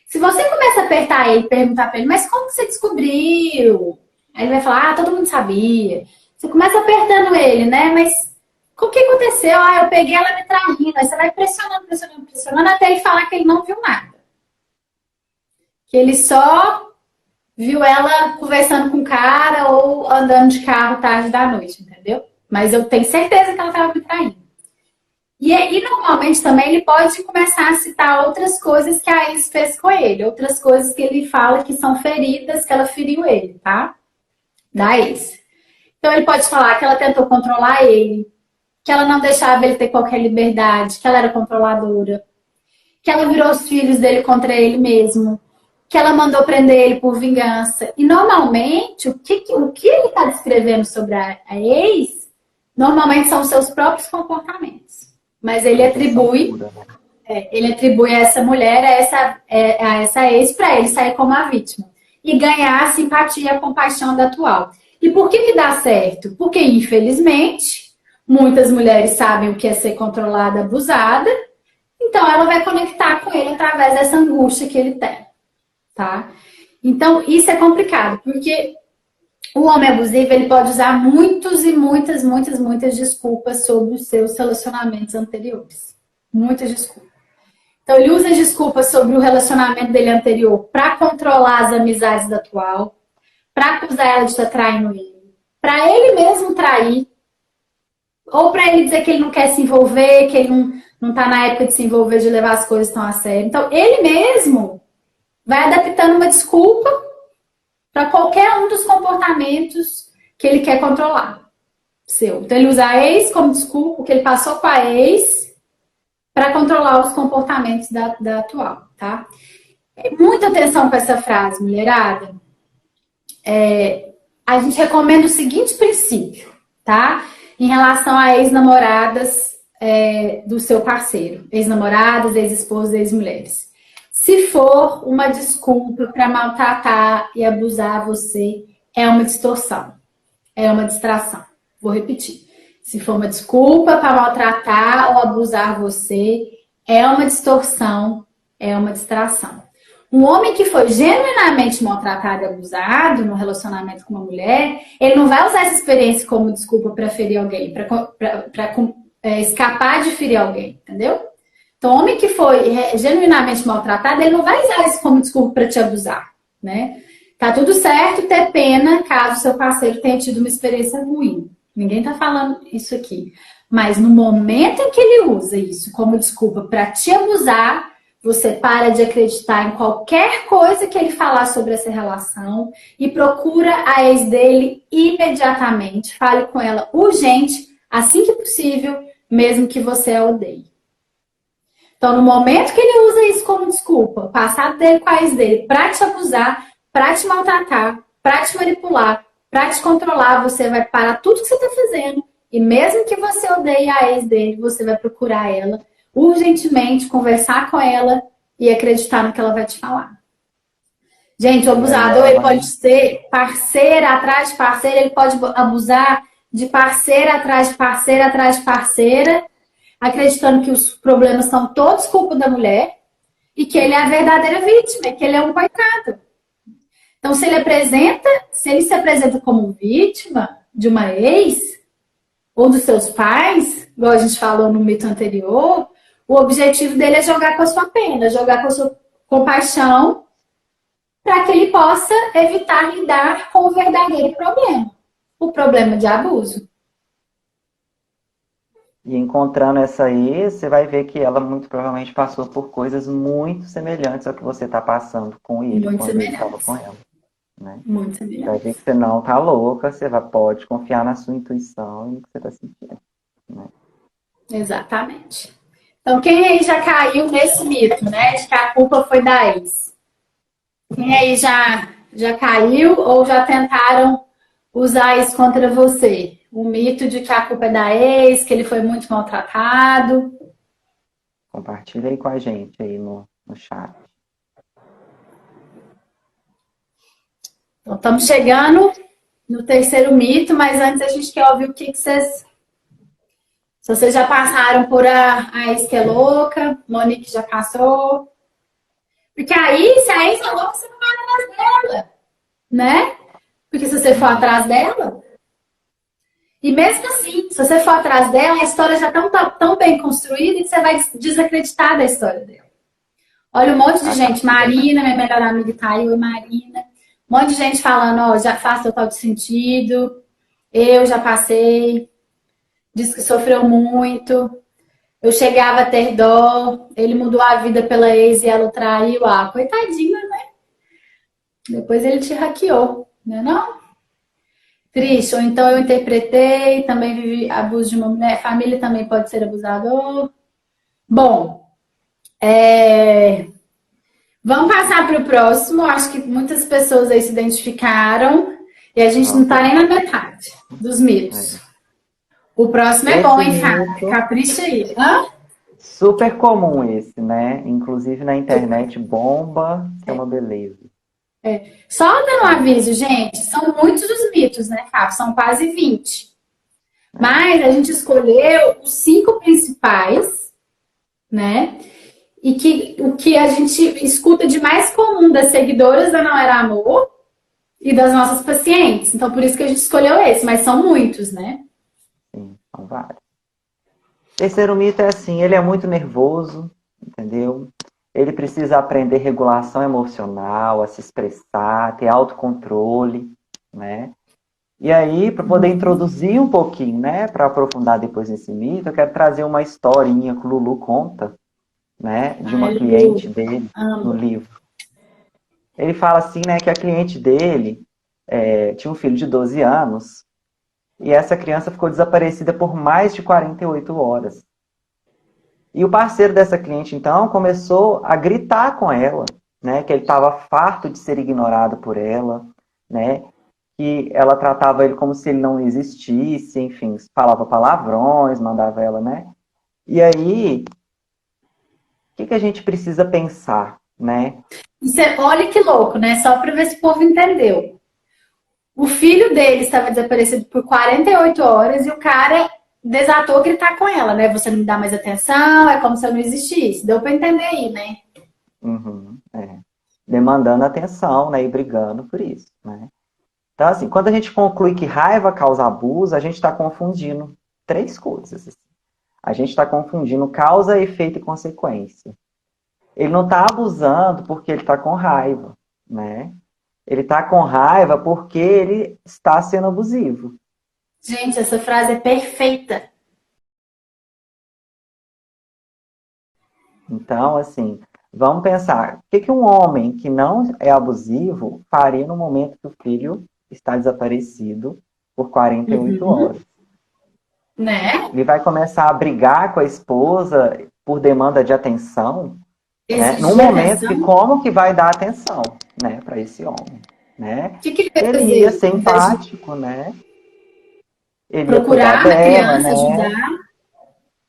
Se você começa a apertar ele, perguntar pra ele, mas como que você descobriu? Aí ele vai falar, todo mundo sabia. Você começa apertando ele, né? Mas o que aconteceu? Eu peguei ela me traindo. Aí você vai pressionando, pressionando, pressionando, até ele falar que ele não viu nada. Que ele só viu ela conversando com o cara ou andando de carro tarde da noite, entendeu? Mas eu tenho certeza que ela estava me traindo. E normalmente também ele pode começar a citar outras coisas que a ex fez com ele, outras coisas que ele fala que são feridas, que ela feriu ele, tá? Da ex. Então ele pode falar que ela tentou controlar ele, que ela não deixava ele ter qualquer liberdade, que ela era controladora, que ela virou os filhos dele contra ele mesmo, que ela mandou prender ele por vingança. E normalmente o que ele está descrevendo sobre a ex, normalmente são os seus próprios comportamentos. Mas ele atribui a essa mulher, a essa ex, para ele sair como a vítima. E ganhar a simpatia e a compaixão da atual. E por que dá certo? Porque, infelizmente, muitas mulheres sabem o que é ser controlada, abusada. Então, ela vai conectar com ele através dessa angústia que ele tem. Tá? Então, isso é complicado. Porque o homem abusivo, ele pode usar muitas desculpas sobre os seus relacionamentos anteriores. Muitas desculpas. Então, ele usa desculpas sobre o relacionamento dele anterior para controlar as amizades da atual, para acusar ela de estar traindo ele, para ele mesmo trair, ou para ele dizer que ele não quer se envolver, que ele não está na época de se envolver, de levar as coisas tão a sério. Então, ele mesmo vai adaptando uma desculpa para qualquer um dos comportamentos que ele quer controlar. Seu. Então, ele usa a ex como desculpa, o que ele passou com a ex, para controlar os comportamentos da atual, tá? Muita atenção com essa frase, mulherada. A gente recomenda o seguinte princípio, tá? Em relação a ex-namoradas do seu parceiro. Ex-namoradas, ex-esposas, ex-mulheres. Se for uma desculpa para maltratar e abusar você, é uma distorção. É uma distração. Vou repetir. Se for uma desculpa para maltratar ou abusar você, é uma distorção, é uma distração. Um homem que foi genuinamente maltratado e abusado no relacionamento com uma mulher, ele não vai usar essa experiência como desculpa para ferir alguém, para escapar de ferir alguém, entendeu? Então, o homem que foi genuinamente maltratado, ele não vai usar isso como desculpa para te abusar, né? Tá tudo certo ter pena caso seu parceiro tenha tido uma experiência ruim. Ninguém tá falando isso aqui. Mas no momento em que ele usa isso como desculpa para te abusar, você para de acreditar em qualquer coisa que ele falar sobre essa relação e procura a ex dele imediatamente. Fale com ela urgente, assim que possível, mesmo que você a odeie. Então, no momento que ele usa isso como desculpa, o passado dele com a ex dele, para te abusar, para te maltratar, para te manipular, para te controlar, você vai parar tudo que você está fazendo. E mesmo que você odeie a ex dele, você vai procurar ela urgentemente, conversar com ela e acreditar no que ela vai te falar. Gente, o E aí abusador, ela ele vai. pode ser parceira atrás de parceira, ele pode abusar de parceira atrás de parceira atrás de parceira, acreditando que os problemas são todos culpa da mulher e que ele é a verdadeira vítima, que ele é um coitado. Então, se ele se apresenta como vítima de uma ex ou dos seus pais, igual a gente falou no mito anterior, o objetivo dele é jogar com a sua pena, jogar com a sua compaixão, para que ele possa evitar lidar com o verdadeiro problema, o problema de abuso. E encontrando essa aí, você vai ver que ela muito provavelmente passou por coisas muito semelhantes ao que você está passando com ele Muito quando ele estava com semelhantes. ela, né? Muito Você vai ver semelhantes. que você não tá louca, pode confiar na sua intuição e no que você está sentindo, né? Exatamente. Então, quem aí já caiu nesse mito, né? De que a culpa foi da ex? Quem aí já caiu ou já tentaram usar isso contra você? O mito de que a culpa é da ex, que ele foi muito maltratado. Compartilha aí com a gente aí no chat. Então, estamos chegando no terceiro mito, mas antes a gente quer ouvir o que vocês. Se vocês já passaram por a ex que é louca, Monique já passou. Porque aí, se a ex é louca, você não vai atrás dela, né? Porque se você for atrás dela. E mesmo assim, se você for atrás dela, a história já está tão bem construída que você vai desacreditar da história dela. Olha um monte de gente, Marina, minha melhor amiga tá aí, oi Marina. Um monte de gente falando, ó, já faz total de sentido, eu já passei, diz que sofreu muito, eu chegava a ter dó, ele mudou a vida pela ex e ela o traiu, ah, coitadinha, né? Depois ele te hackeou, né não? Triste, ou então eu interpretei, também vivi abuso de uma mulher, família também pode ser abusador. Bom, vamos passar para o próximo. Acho que muitas pessoas aí se identificaram e a gente não está nem na metade dos mitos. O próximo é bom, Esse hein, Fábio? mito, Capricha aí. Hã? super comum esse, né? Inclusive na internet bomba, que é uma beleza. Só dando um aviso, gente, são muitos os mitos, né, Fábio? São quase 20. Mas a gente escolheu os 5 principais, né? E que o que a gente escuta de mais comum das seguidoras da Não Era Amor e das nossas pacientes. Então, por isso que a gente escolheu esse, mas são muitos, né? Sim, são vários. Terceiro mito é assim, ele é muito nervoso, entendeu? Ele precisa aprender regulação emocional, a se expressar, ter autocontrole, né? E aí, para poder introduzir um pouquinho, né, para aprofundar depois nesse mito, eu quero trazer uma historinha que o Lulu conta, né, de uma Ai, cliente Lu, dele no amo. livro. Ele fala assim, né, que a cliente dele tinha um filho de 12 anos e essa criança ficou desaparecida por mais de 48 horas. E o parceiro dessa cliente, então, começou a gritar com ela, né, que ele estava farto de ser ignorado por ela, né, que ela tratava ele como se ele não existisse, enfim, falava palavrões, mandava ela, né? E aí, o que a gente precisa pensar, né? Olha que louco, né? Só para ver se o povo entendeu. O filho dele estava desaparecido por 48 horas e o cara desatou a gritar com ela, né? Você não me dá mais atenção, é como se eu não existisse. Deu para entender aí, né? Uhum, demandando atenção, né? E brigando por isso, né? Então, assim, quando a gente conclui que raiva causa abuso, a gente está confundindo três coisas. Assim. A gente está confundindo causa, efeito e consequência. Ele não está abusando porque ele está com raiva, né? Ele está com raiva porque ele está sendo abusivo. Gente, essa frase é perfeita. Então, assim, Vamos pensar, o que que um homem que não é abusivo faria no momento que o filho está desaparecido por 48 Uhum. horas? Né? Ele vai começar a brigar com a esposa por demanda de atenção, né? Num Exigir momento que atenção. como que vai dar atenção, né, para esse homem, né? O que que ele vai Ele ia fazer? ser Em vez de empático, né? Ele ia cuidar procurar uma dela, criança, né? ajudar,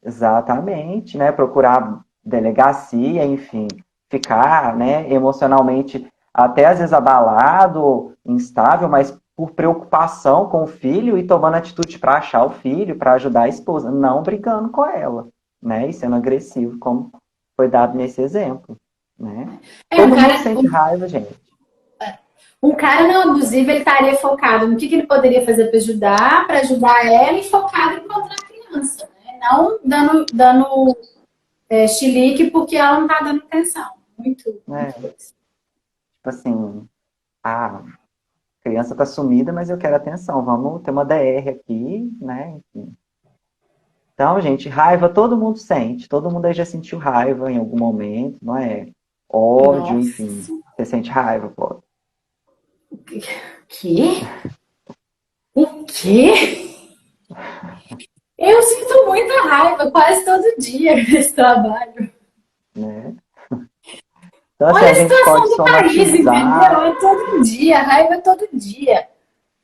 Exatamente, né? Procurar delegacia, enfim, ficar, né, emocionalmente até às vezes abalado, instável, mas por preocupação com o filho e tomando atitude para achar o filho, para ajudar a esposa, não brigando com ela, né? E sendo agressivo, como foi dado nesse exemplo, né? um Todo mundo cara, sente raiva, gente. um cara não abusivo, ele estaria focado no que ele poderia fazer para ajudar ela e focado em encontrar a criança, né? Não dando chilique porque ela não está dando atenção. Muito, Né? muito coisa. Tipo assim, a criança tá sumida, mas eu quero atenção. Vamos ter uma DR aqui, né? Enfim. Então, gente, raiva todo mundo sente. Todo mundo aí já sentiu raiva em algum momento, não é? Ódio, enfim. Nossa, Você sente raiva, pô. o quê? O quê? Eu sinto muita raiva quase todo dia nesse trabalho. Né? Então, assim, Olha a a gente pode situação do país, entendeu? somatizar. É todo dia, raiva é todo dia.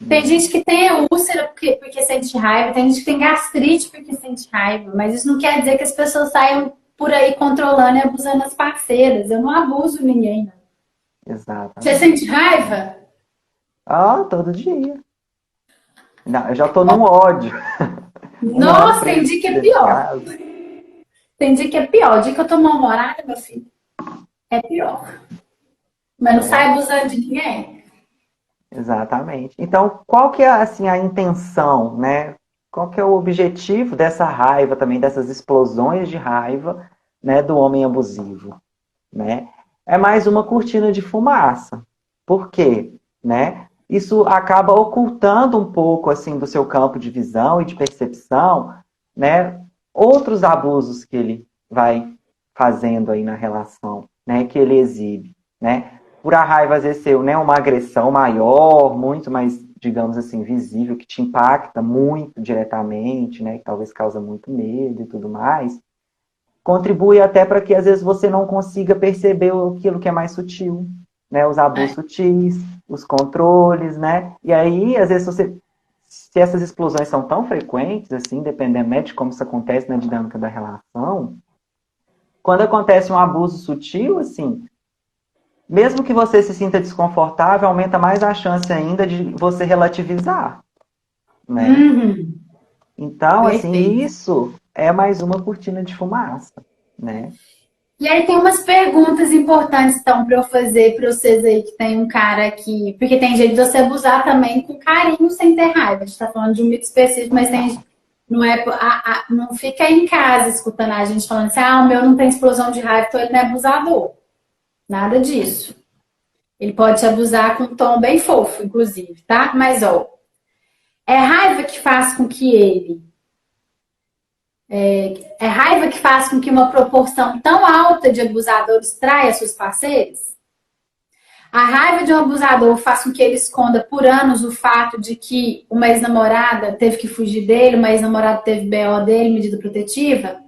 Tem gente que tem úlcera porque sente raiva, tem gente que tem gastrite porque sente raiva, mas isso não quer dizer que as pessoas saiam por aí controlando e abusando as parceiras. Eu não abuso ninguém, não. Você Exatamente. sente raiva? Ah, todo dia. Não, eu já tô num ódio. Um ódio Nossa, pra tem ele dia que é dentro de pior. casa. Tem dia que é pior. O dia que eu tô mal-humorada, meu filho, é pior. Mas não sai Né? abusando de ninguém. Exatamente. Então, qual que é assim a intenção, né? Qual que é o objetivo dessa raiva também, dessas explosões de raiva, né, do homem abusivo, né? É mais uma cortina de fumaça. Por quê? Né? Isso acaba ocultando um pouco assim do seu campo de visão e de percepção, né? Outros abusos que ele vai fazendo aí na relação, né? Que ele exibe, né? Por a raiva às vezes ser, né, uma agressão maior, muito mais, digamos assim, visível, que te impacta muito diretamente, né? Que talvez causa muito medo e tudo mais, contribui até para que às vezes você não consiga perceber aquilo que é mais sutil, né? Os abusos É. sutis, os controles, né? E aí, às vezes, se essas explosões são tão frequentes, assim, dependendo, né, de como isso acontece na dinâmica da relação, quando acontece um abuso sutil, assim, mesmo que você se sinta desconfortável, aumenta mais a chance ainda de você relativizar, né? Uhum, Então, assim, perfeito. isso é mais uma cortina de fumaça, né? E aí tem umas perguntas importantes, então, para eu fazer para vocês aí que tem um cara aqui. Porque tem jeito de você abusar também com carinho sem ter raiva. A gente tá falando de um mito específico, mas tem. Não, é, não fica aí em casa escutando a gente falando assim, ah, o meu não tem explosão de raiva, então ele não é abusador. Nada disso. Ele pode te abusar com um tom bem fofo, inclusive, tá? Mas, ó, é raiva que faz com que ele. É raiva que faz com que uma proporção tão alta de abusadores traia seus parceiros? A raiva de um abusador faz com que ele esconda por anos o fato de que uma ex-namorada teve que fugir dele, uma ex-namorada teve BO dele, medida protetiva?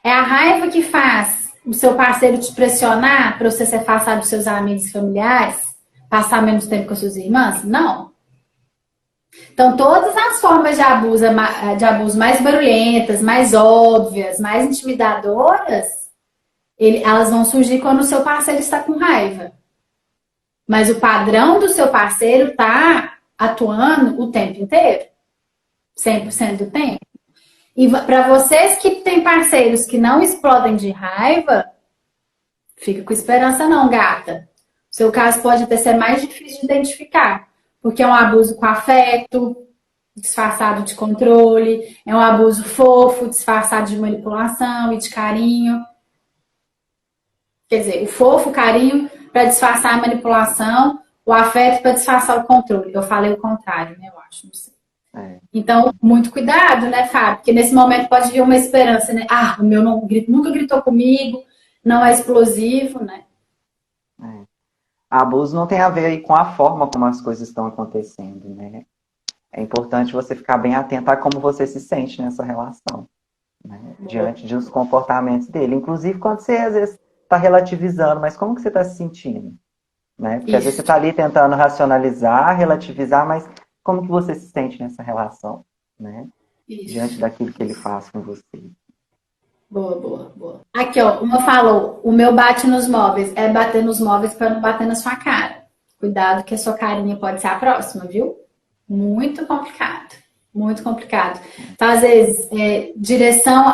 É a raiva que faz o seu parceiro te pressionar para você se afastar dos seus amigos e familiares? Passar menos tempo com as suas irmãs? Não. Então, todas as formas de abuso mais barulhentas, mais óbvias, mais intimidadoras, elas vão surgir quando o seu parceiro está com raiva. Mas o padrão do seu parceiro está atuando o tempo inteiro, 100% do tempo. E para vocês que têm parceiros que não explodem de raiva, fica com esperança não, gata. O seu caso pode até ser mais difícil de identificar, porque é um abuso com afeto, disfarçado de controle, é um abuso fofo, disfarçado de manipulação e de carinho. Quer dizer, o fofo, o carinho para disfarçar a manipulação, o afeto para disfarçar o controle. Eu falei o contrário, né? Eu acho, não sei. É. Então, muito cuidado, né, Fábio? Porque nesse momento pode vir uma esperança, né? Ah, o meu não, nunca gritou comigo, não é explosivo, né? É. Abuso não tem a ver aí com a forma como as coisas estão acontecendo, né? É importante você ficar bem atento a como você se sente nessa relação, né? Diante dos comportamentos dele. Inclusive quando você, às vezes, está relativizando, mas como que você está se sentindo? Né? Porque às vezes você Isso, está ali tentando racionalizar, relativizar, mas como que você se sente nessa relação, né? Diante isso. daquilo que ele faz com você. Boa, boa, boa. Aqui, ó, uma falou, o meu bate nos móveis é bater nos móveis para não bater na sua cara. Cuidado que a sua carinha pode ser a próxima, viu? Muito complicado. Muito complicado. Então, às vezes, direção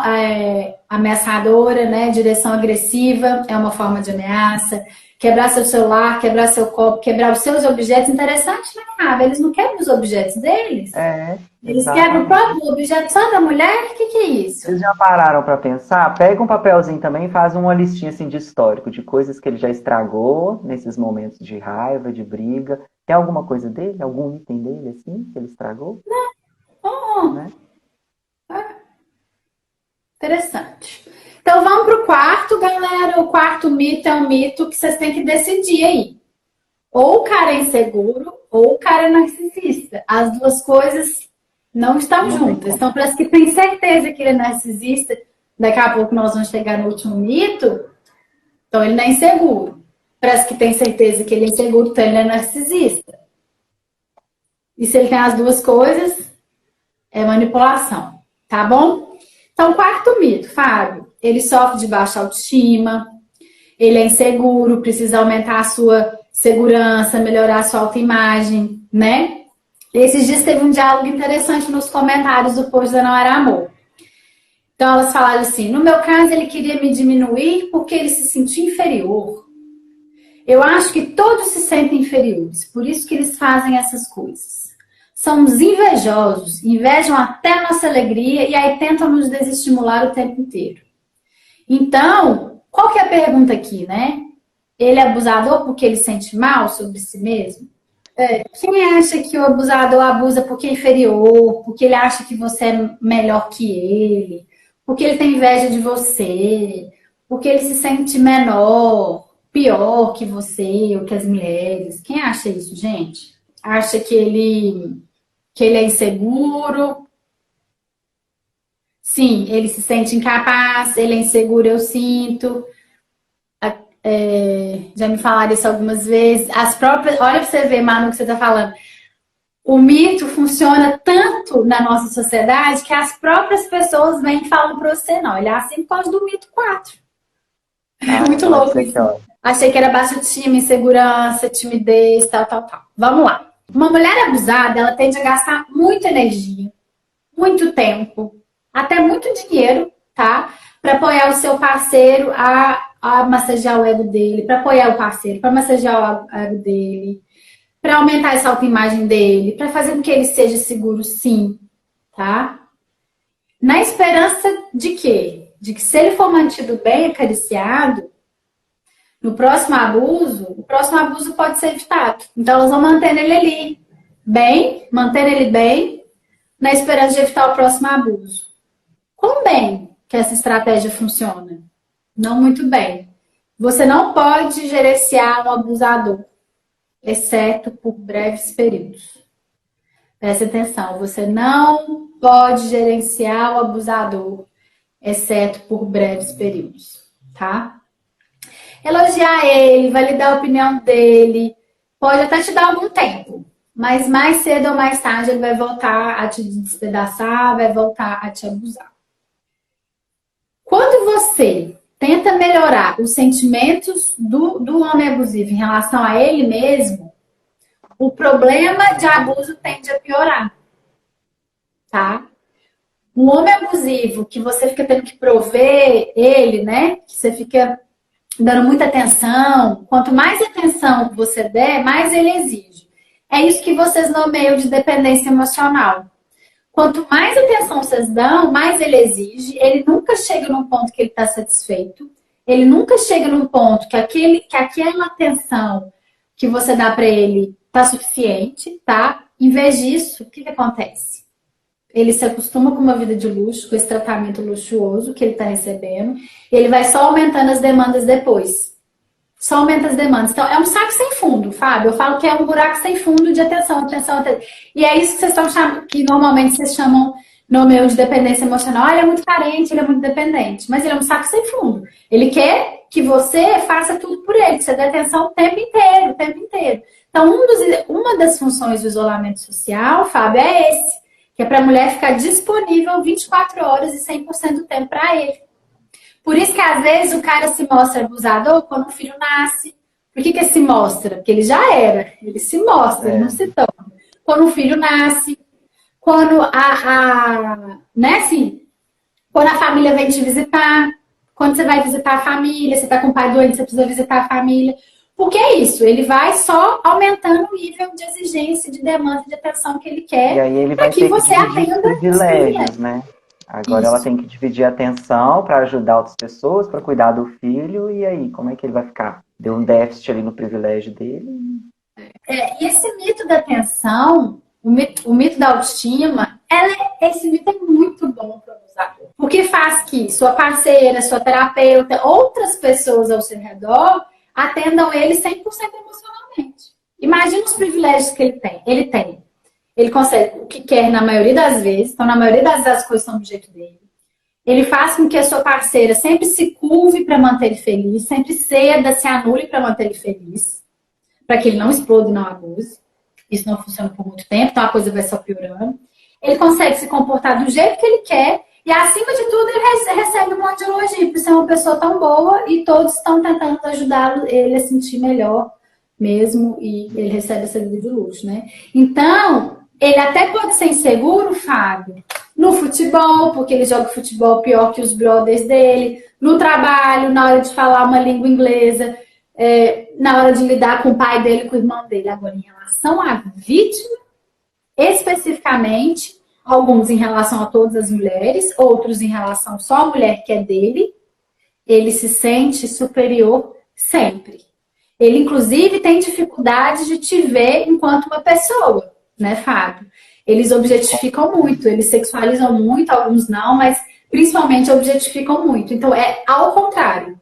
ameaçadora, né? Direção agressiva é uma forma de ameaça. Quebrar seu celular, quebrar seu copo, quebrar os seus objetos. Interessante, né, Fábio? Eles não quebram os objetos deles. É, Eles quebram o exatamente. próprio objeto só da mulher? O que é isso? Vocês já pararam para pensar? Pega um papelzinho também e faz uma listinha assim de histórico, de coisas que ele já estragou nesses momentos de raiva, de briga. Tem alguma coisa dele? Algum item dele, assim, que ele estragou? Oh, Né? interessante. Então vamos para o quarto, galera. O quarto mito é um mito que vocês têm que decidir aí. Ou o cara é inseguro, ou o cara é narcisista. As duas coisas não estão Não tem juntas. como. Então, parece que tem certeza que ele é narcisista. Daqui a pouco nós vamos chegar no último mito. Então, ele não é inseguro. Parece que tem certeza que ele é inseguro, então ele é narcisista. E se ele tem as duas coisas, é manipulação. Tá bom? Então, quarto mito, Fábio. Ele sofre de baixa autoestima, ele é inseguro, precisa aumentar a sua segurança, melhorar a sua autoimagem, né? Esses dias teve um diálogo interessante nos comentários do post da Não Era Amor. Então elas falaram assim: no meu caso, ele queria me diminuir porque ele se sentia inferior. Eu acho que todos se sentem inferiores, por isso que eles fazem essas coisas. São os invejosos, invejam até a nossa alegria e aí tentam nos desestimular o tempo inteiro. Então, qual que é a pergunta aqui, né? Ele é abusador porque ele sente mal sobre si mesmo? Quem acha que o abusador abusa porque é inferior, porque ele acha que você é melhor que ele, porque ele tem inveja de você, porque ele se sente menor, pior que você ou que as mulheres? Quem acha isso, gente? Acha que ele é inseguro? Sim, ele se sente incapaz, ele é inseguro, eu sinto. Já me falaram isso algumas vezes. As próprias, olha para você ver, Manu, o que você está falando. O mito funciona tanto na nossa sociedade que as próprias pessoas vêm e falam para você, não, ele é assim por causa do mito 4. É Ah, muito não, louco isso aqui, isso. ó. Achei que era baixa autoestima, insegurança, timidez, tal, tal, tal. Vamos lá. Uma mulher abusada, ela tende a gastar muita energia, muito tempo, até muito dinheiro, tá? Para apoiar o seu parceiro a massagear o ego dele, para apoiar o parceiro, para massagear o ego dele, para aumentar essa autoimagem dele, para fazer com que ele seja seguro, sim, tá? Na esperança de quê? De que se ele for mantido bem, acariciado, no próximo abuso, o próximo abuso pode ser evitado. Então, elas vão manter ele ali, bem, manter ele bem, na esperança de evitar o próximo abuso. Quão bem que essa estratégia funciona? Não muito bem. Você não pode gerenciar um abusador, exceto por breves períodos. Preste atenção, você não pode gerenciar o abusador, exceto por breves períodos, tá? Elogiar ele, validar a opinião dele, pode até te dar algum tempo, mas mais cedo ou mais tarde ele vai voltar a te despedaçar, vai voltar a te abusar. Quando você tenta melhorar os sentimentos do homem abusivo em relação a ele mesmo, o problema de abuso tende a piorar, tá? Um homem abusivo que você fica tendo que prover ele, né? Que você fica dando muita atenção. Quanto mais atenção você der, mais ele exige. É isso que vocês nomeiam de dependência emocional. Quanto mais atenção vocês dão, mais ele exige. Ele nunca chega num ponto que ele está satisfeito. Ele nunca chega num ponto que aquela atenção que você dá para ele está suficiente, tá? Em vez disso, o que acontece? ele se acostuma com uma vida de luxo, com esse tratamento luxuoso que ele está recebendo, e ele vai só aumentando as demandas depois. Só aumenta as demandas. Então, é um saco sem fundo, Fábio. Eu falo que é um buraco sem fundo de atenção, atenção, atenção. E é isso que vocês estão chamando, que normalmente vocês chamam no meio de dependência emocional. Ah, ele é muito carente, ele é muito dependente. Mas ele é um saco sem fundo. Ele quer que você faça tudo por ele, que você dê atenção o tempo inteiro, o tempo inteiro. Então, uma das funções do isolamento social, Fábio, é esse. Que é para a mulher ficar disponível 24 horas e 100% do tempo para ele. Por isso que às vezes o cara se mostra abusador quando o filho nasce. Por que se mostra? Porque ele já era. Ele se mostra, ele não se torna. Quando o filho nasce, quando né, assim, quando a família vem te visitar, quando você vai visitar a família, você está com o pai doente, você precisa visitar a família. Porque é isso, ele vai só aumentando o nível de exigência, de demanda, de atenção que ele quer. E aí ele vai ter que dividir privilégios, né? Agora ela tem que dividir a atenção para ajudar outras pessoas, para cuidar do filho, e aí, como é que ele vai ficar? Deu um déficit ali no privilégio dele. E esse mito da atenção, o mito da autoestima, esse mito é muito bom para o abusador. Porque faz que sua parceira, sua terapeuta, outras pessoas ao seu redor atendam ele 100% emocionalmente. Imagina os privilégios que ele tem. Ele consegue o que quer na maioria das vezes. Então, na maioria das vezes, as coisas são do jeito dele. Ele faz com que a sua parceira sempre se curve para manter ele feliz, sempre ceda, se anule para manter ele feliz, para que ele não exploda e não abuse. Isso não funciona por muito tempo, então a coisa vai só piorando. Ele consegue se comportar do jeito que ele quer e, acima de tudo, ele recebe um monte de elogio por ser uma pessoa tão boa e todos estão tentando ajudá-lo, ele a sentir melhor mesmo, e ele recebe essa vida de luxo, né? Então, ele até pode ser inseguro, Fábio, no futebol, porque ele joga futebol pior que os brothers dele, no trabalho, na hora de falar uma língua inglesa, na hora de lidar com o pai dele, com o irmão dele. Agora, em relação à vítima, especificamente, alguns em relação a todas as mulheres, outros em relação só à mulher que é dele, ele se sente superior sempre. Ele, inclusive, tem dificuldade de te ver enquanto uma pessoa, né, Fábio? Eles objetificam muito, eles sexualizam muito, alguns não, mas principalmente objetificam muito. Então, é ao contrário.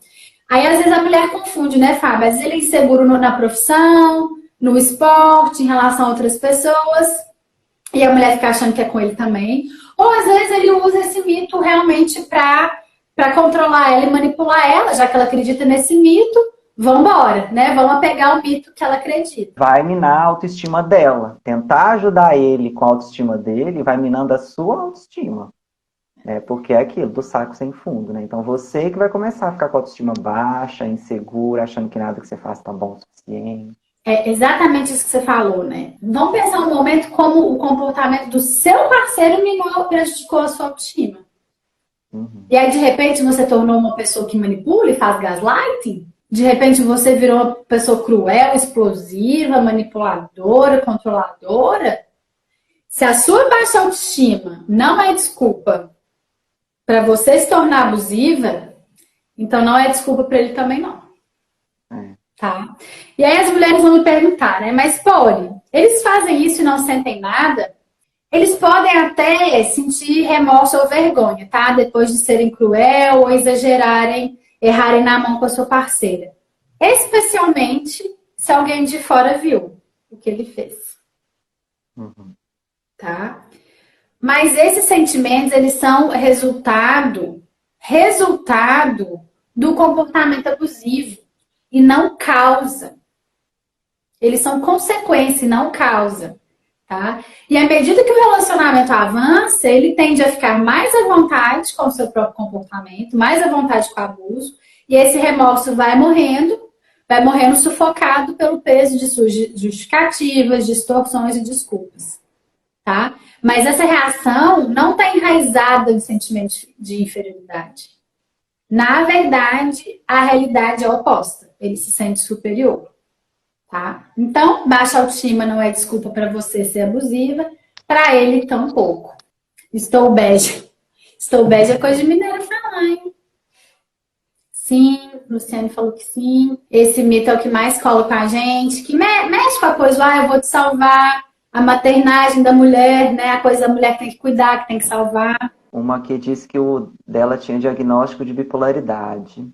Aí, às vezes, a mulher confunde, né, Fábio? Às vezes ele é inseguro na profissão, no esporte, em relação a outras pessoas, e a mulher fica achando que é com ele também. Ou, às vezes, ele usa esse mito realmente para controlar ela e manipular ela, já que ela acredita nesse mito. Vamos embora, né? Vamos pegar o mito que ela acredita. Vai minar a autoestima dela. Tentar ajudar ele com a autoestima dele vai minando a sua autoestima. Porque é aquilo, do saco sem fundo, né? Então você que vai começar a ficar com a autoestima baixa, insegura, achando que nada que você faz tá bom o suficiente. É exatamente isso que você falou, né? Vamos pensar um momento como o comportamento do seu parceiro prejudicou a sua autoestima. Uhum. E aí, de repente, você tornou uma pessoa que manipula e faz gaslighting? De repente você virou uma pessoa cruel, explosiva, manipuladora, controladora. Se a sua baixa autoestima não é desculpa para você se tornar abusiva, então não é desculpa para ele também não. Tá? E aí as mulheres vão me perguntar, né? Mas, Polly, eles fazem isso e não sentem nada? Eles podem até sentir remorso ou vergonha, tá? Depois de serem cruel ou exagerarem, errarem na mão com a sua parceira. Especialmente se alguém de fora viu o que ele fez. Uhum. Tá? Mas esses sentimentos, eles são resultado do comportamento abusivo e não causa. Eles são consequência e não causa. Tá? E à medida que o relacionamento avança, ele tende a ficar mais à vontade com o seu próprio comportamento, mais à vontade com o abuso, e esse remorso vai morrendo sufocado pelo peso de suas justificativas, distorções e desculpas. Tá? Mas essa reação não está enraizada em sentimento de inferioridade. Na verdade, a realidade é oposta. Ele se sente superior. Tá? Então, baixa autoestima não é desculpa para você ser abusiva, para ele tampouco. Estou bege. Estou bege é coisa de mineiro falar, hein? Sim, Luciane falou que sim. Esse mito é o que mais cola com a gente, que mexe com a coisa, eu vou te salvar, a maternagem da mulher, né? A coisa da mulher que tem que cuidar, que tem que salvar. Uma que disse que o dela tinha diagnóstico de bipolaridade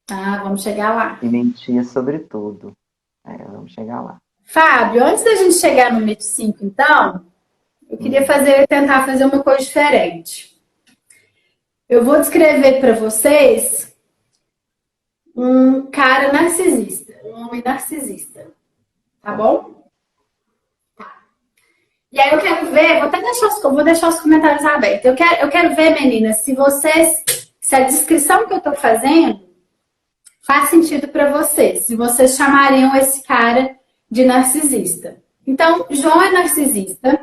Ah, vamos chegar lá. e mentia sobre tudo. Vamos chegar lá. Fábio, antes da gente chegar no mito 5, então, eu queria tentar fazer uma coisa diferente. Eu vou descrever para vocês um cara narcisista, um homem narcisista, tá bom? E aí eu quero ver, vou deixar os comentários abertos. Eu quero ver, meninas, se a descrição que eu tô fazendo faz sentido para vocês, se vocês chamariam esse cara de narcisista. Então, João é narcisista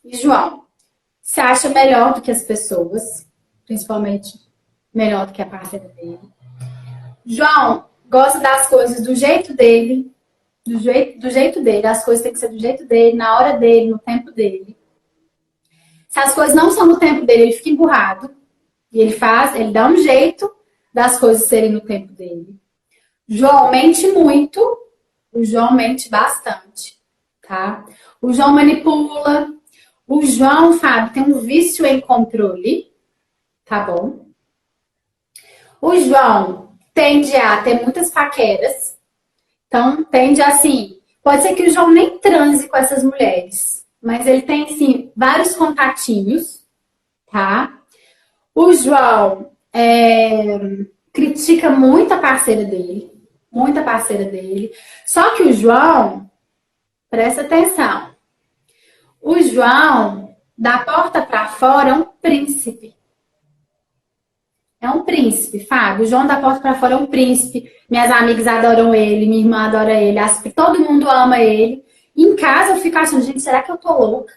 e João se acha melhor do que as pessoas, principalmente melhor do que a parceira dele. João gosta das coisas do jeito dele, do jeito dele, as coisas têm que ser do jeito dele, na hora dele, no tempo dele. Se as coisas não são no tempo dele, ele fica emburrado. E ele dá um jeito das coisas serem no tempo dele. João mente muito, o João mente bastante, tá? O João manipula, o João, Fábio, tem um vício em controle, tá bom? O João tende a ter muitas paqueras, então tende assim, pode ser que o João nem transe com essas mulheres, mas ele tem, assim, vários contatinhos, tá? O João critica muito a parceira dele, muita parceira dele. Só que o João, presta atenção, o João, da porta para fora, é um príncipe. É um príncipe, Fábio. O João da porta para fora é um príncipe. Minhas amigas adoram ele, minha irmã adora ele, todo mundo ama ele. Em casa eu fico achando, gente, será que eu tô louca?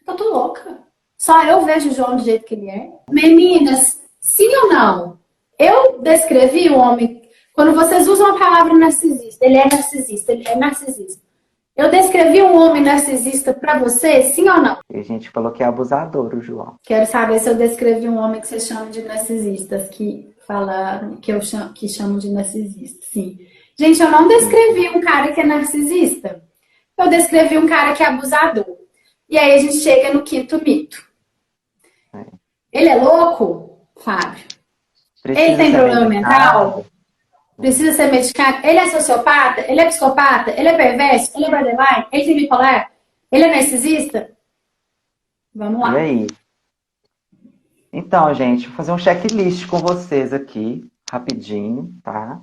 Eu tô louca. Só eu vejo o João do jeito que ele é. Meninas, sim ou não? Eu descrevi o homem. Quando vocês usam a palavra narcisista, ele é narcisista, ele é narcisista. Eu descrevi um homem narcisista pra você, sim ou não? E a gente falou que é abusador, o João. Quero saber se eu descrevi um homem que vocês chamam de narcisistas, que chamam de narcisista, sim. Gente, eu não descrevi um cara que é narcisista. Eu descrevi um cara que é abusador. E aí a gente chega no quinto mito. Ele é louco, Fábio? Ele tem problema mental? Precisa ser medicado? Ele é sociopata? Ele é psicopata? Ele é perverso? Ele é borderline? Ele tem bipolar? Ele é narcisista? Vamos lá. E aí? Então, gente, vou fazer um checklist com vocês aqui, rapidinho, tá?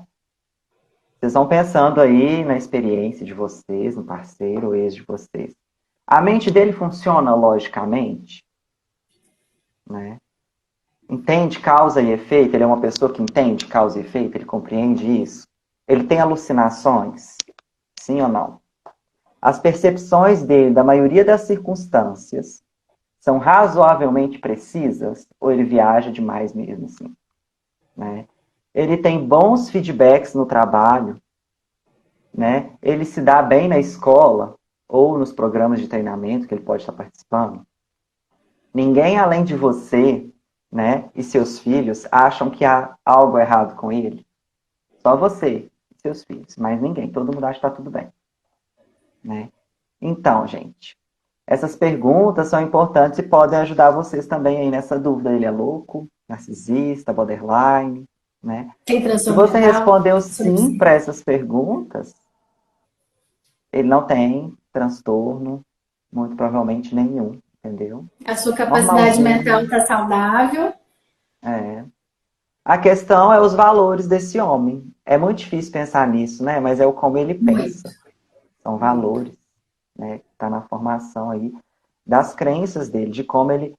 Vocês vão pensando aí na experiência de vocês, no parceiro ou ex de vocês. A mente dele funciona logicamente? Né? Entende causa e efeito? Ele é uma pessoa que entende causa e efeito? Ele compreende isso? Ele tem alucinações? Sim ou não? As percepções dele, da maioria das circunstâncias, são razoavelmente precisas? Ou ele viaja demais mesmo assim? Né? Ele tem bons feedbacks no trabalho? Né? Ele se dá bem na escola? Ou nos programas de treinamento que ele pode estar participando? Ninguém além de você, né, e seus filhos acham que há algo errado com ele. Só você e seus filhos, mas ninguém. Todo mundo acha que está tudo bem. Né? Então, gente, essas perguntas são importantes e podem ajudar vocês também aí nessa dúvida. Ele é louco, narcisista, borderline, né? Se você respondeu sim para essas perguntas, ele não tem transtorno, muito provavelmente nenhum. Entendeu? A sua capacidade mental está saudável. A questão é os valores desse homem. É muito difícil pensar nisso, né? Mas é o como ele pensa. São valores, né? Está na formação aí das crenças dele, de como ele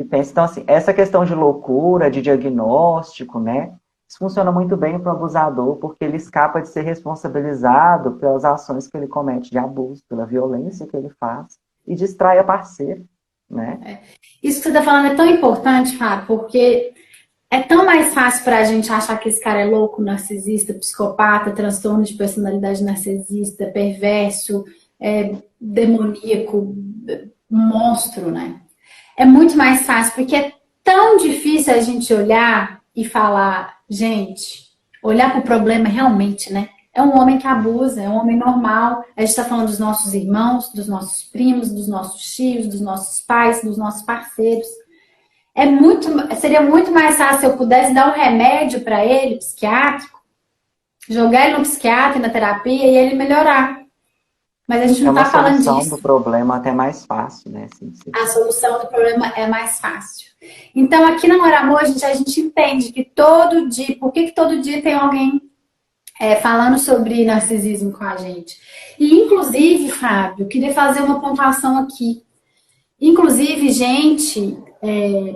pensa. Então, assim, essa questão de loucura, de diagnóstico, né? Isso funciona muito bem para o abusador, porque ele escapa de ser responsabilizado pelas ações que ele comete de abuso, pela violência que ele faz, e distrai a parceira. Né? Isso que você está falando é tão importante, Fábio, porque é tão mais fácil para a gente achar que esse cara é louco, narcisista, psicopata, transtorno de personalidade narcisista, perverso, demoníaco, monstro, né? É muito mais fácil, porque é tão difícil a gente olhar e falar, gente, olhar para o problema realmente, né? É um homem que abusa, é um homem normal. A gente está falando dos nossos irmãos, dos nossos primos, dos nossos tios, dos nossos pais, dos nossos parceiros. Seria muito mais fácil se eu pudesse dar um remédio para ele, psiquiátrico, jogar ele no psiquiatra, na terapia e ele melhorar. Mas a gente É não uma está falando solução disso. do problema até mais fácil, né? Assim, A solução do problema é mais fácil. Então, aqui na Hora Amor, a gente entende que todo dia, por que todo dia tem alguém falando sobre narcisismo com a gente? E, inclusive, Fábio, eu queria fazer uma pontuação aqui. Inclusive, gente,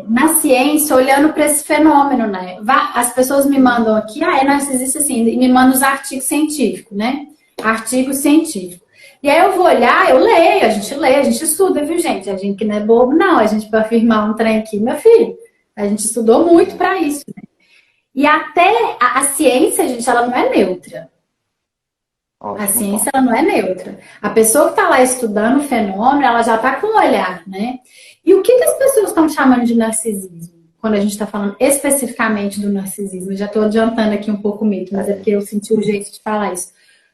na ciência, olhando para esse fenômeno, né? As pessoas me mandam aqui, é narcisista assim, e me mandam os artigos científicos, né? Artigos científicos. E aí eu vou olhar, eu leio, a gente estuda, viu, gente? A gente que não é bobo, não. A gente, para afirmar um trem aqui, meu filho, a gente estudou muito para isso, né? E até a ciência, gente, ela não é neutra. A ótimo ciência ponto. ela não é neutra. A pessoa que está lá estudando o fenômeno, ela já está com um olhar, né? E o que as pessoas estão chamando de narcisismo? Quando a gente está falando especificamente do narcisismo, eu já estou adiantando aqui um pouco o mito, mas é porque eu senti o jeito de falar isso.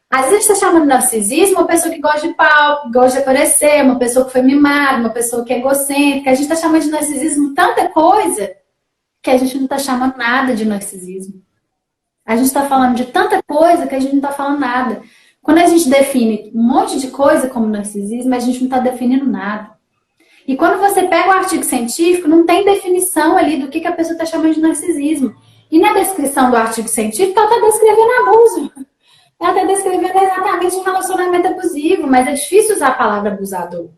Às vezes a gente está chamando de narcisismo uma pessoa que gosta de palco, que gosta de aparecer, uma pessoa que foi mimada, uma pessoa que é egocêntrica. A gente está chamando de narcisismo tanta coisa que a gente não está chamando nada de narcisismo. A gente está falando de tanta coisa que a gente não está falando nada. Quando a gente define um monte de coisa como narcisismo, a gente não está definindo nada. E quando você pega o artigo científico, não tem definição ali do que a pessoa está chamando de narcisismo. E na descrição do artigo científico, ela está descrevendo abuso. Ela está descrevendo exatamente um relacionamento abusivo, mas é difícil usar a palavra abusador.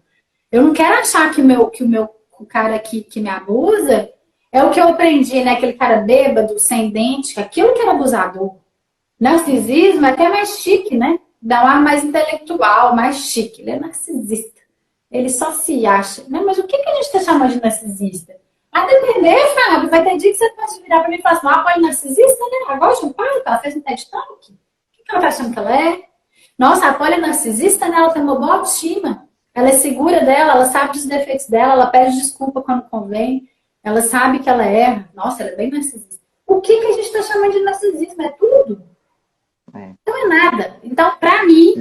Eu não quero achar que o cara aqui que me abusa é o que eu aprendi, né? Aquele cara bêbado, sem dente, aquilo que era abusador. Narcisismo é até mais chique, né? Dá um ar mais intelectual, mais chique. Ele é narcisista. Ele só se acha. Né? Mas o que a gente está chamando de narcisista? A depender, Fábio, vai ter dia que você pode virar para mim e falar assim, pode narcisista, né? Agora de um pai, ela fez um TED Talk. O que ela tá achando que ela é? Nossa, a Polly é narcisista, né? Ela tem uma boa autoestima. Ela é segura dela, ela sabe dos defeitos dela, ela pede desculpa quando convém. Ela sabe que ela erra. Nossa, ela é bem narcisista. O que a gente está chamando de narcisismo? É tudo. Não é nada. Então, para mim,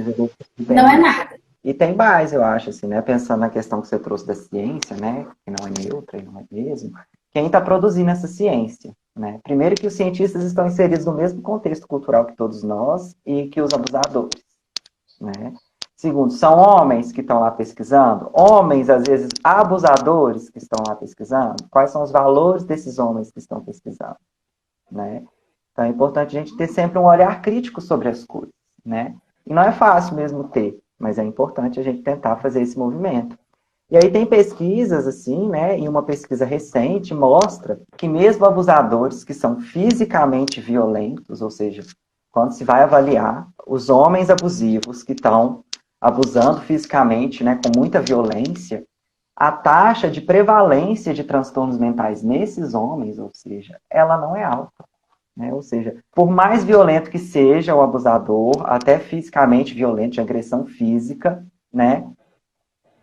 não é nada. E tem mais, eu acho, assim, né? Pensando na questão que você trouxe da ciência, né? Que não é neutra e não é mesmo. Quem está produzindo essa ciência, né? Primeiro que os cientistas estão inseridos no mesmo contexto cultural que todos nós e que os abusadores, né? Segundo, são homens que estão lá pesquisando, homens, às vezes, abusadores que estão lá pesquisando. Quais são os valores desses homens que estão pesquisando, né? Então é importante a gente ter sempre um olhar crítico sobre as coisas, né? E não é fácil mesmo ter, mas é importante a gente tentar fazer esse movimento. E aí tem pesquisas, assim, né? E uma pesquisa recente mostra que mesmo abusadores que são fisicamente violentos, ou seja, quando se vai avaliar os homens abusivos que estão abusando fisicamente, né, com muita violência, a taxa de prevalência de transtornos mentais nesses homens, ou seja, ela não é alta. Né? Ou seja, por mais violento que seja o abusador, até fisicamente violento, de agressão física, né,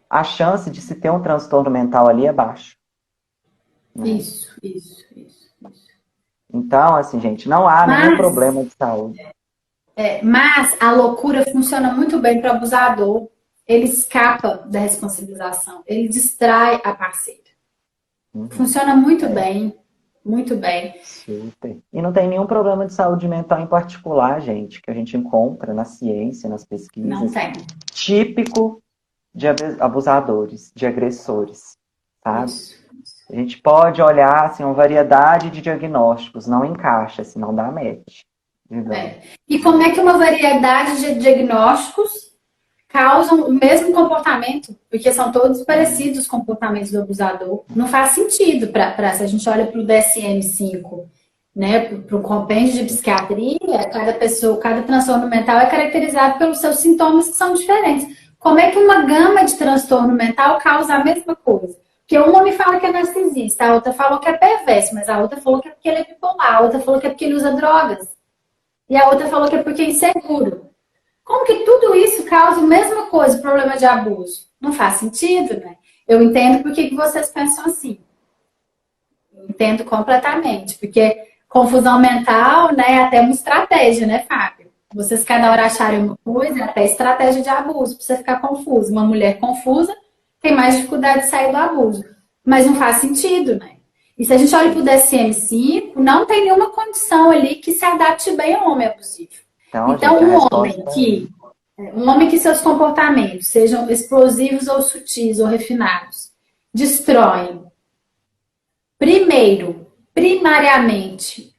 a chance de se ter um transtorno mental ali é baixa. Né? Isso. Então, assim, gente, não há nenhum problema de saúde. Mas a loucura funciona muito bem para o abusador. Ele escapa da responsabilização. Ele distrai a parceira. Funciona muito bem. Muito bem. Super. E não tem nenhum problema de saúde mental em particular, gente, que a gente encontra na ciência, nas pesquisas. Não tem. Típico de abusadores, de agressores, sabe? Isso. A gente pode olhar, assim, uma variedade de diagnósticos, não encaixa, assim, não dá match. E como é que uma variedade de diagnósticos causam o mesmo comportamento? Porque são todos parecidos os comportamentos do abusador. Não faz sentido se a gente olha para o DSM-5, né, para o compêndio de psiquiatria, cada transtorno mental é caracterizado pelos seus sintomas que são diferentes. Como é que uma gama de transtorno mental causa a mesma coisa? Porque uma me fala que é narcisista, a outra falou que é perverso, mas a outra falou que é porque ele é bipolar, a outra falou que é porque ele usa drogas. E a outra falou que é porque é inseguro. Como que tudo isso causa a mesma coisa, problema de abuso? Não faz sentido, né? Eu entendo por que vocês pensam assim. Eu entendo completamente. Porque confusão mental, né, é até uma estratégia, né, Fábio? Vocês cada hora acharem uma coisa, é até estratégia de abuso, para você ficar confuso. Uma mulher confusa tem mais dificuldade de sair do abuso. Mas não faz sentido, né? E se a gente olha para o DSM-5, não tem nenhuma condição ali que se adapte bem ao homem abusivo. Então, Então, gente, a resposta um homem que seus comportamentos sejam explosivos ou sutis ou refinados, destroem, primeiro, primariamente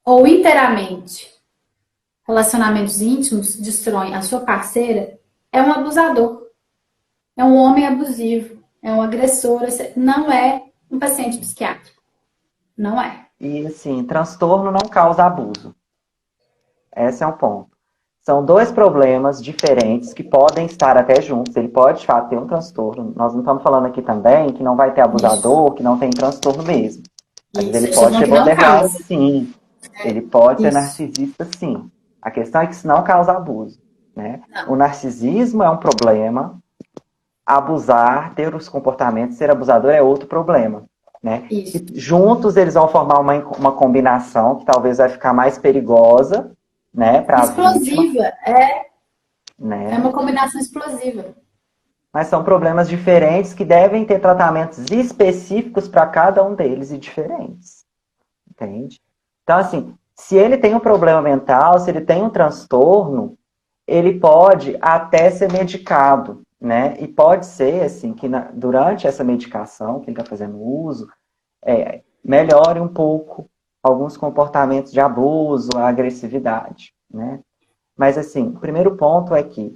ou inteiramente, relacionamentos íntimos, destroem a sua parceira, é um abusador, é um homem abusivo, é um agressor, não é um paciente psiquiátrico. Não é. e assim, transtorno não causa abuso. Esse é um ponto. São dois problemas diferentes que podem estar até juntos. Ele pode, de fato, ter um transtorno. Nós não estamos falando aqui também que não vai ter abusador, Isso. que não tem transtorno mesmo. Às vezes ele Isso. pode Não ter que não borderline, causa. sim. Ele pode ser Isso. narcisista, sim. A questão é que isso não causa abuso, né? Não. O narcisismo é um problema, abusar, ter os comportamentos, ser abusador é outro problema, né? Isso. E juntos eles vão formar uma combinação que talvez vai ficar mais perigosa, né, para a vítima, Explosiva. É né? uma combinação explosiva. Mas são problemas diferentes que devem ter tratamentos específicos para cada um deles e diferentes, entende? Então, assim, se ele tem um problema mental, se ele tem um transtorno, ele pode até ser medicado, né? E pode ser, assim, que durante essa medicação que ele está fazendo uso, melhore um pouco alguns comportamentos de abuso, a agressividade, né? Mas, assim, o primeiro ponto é que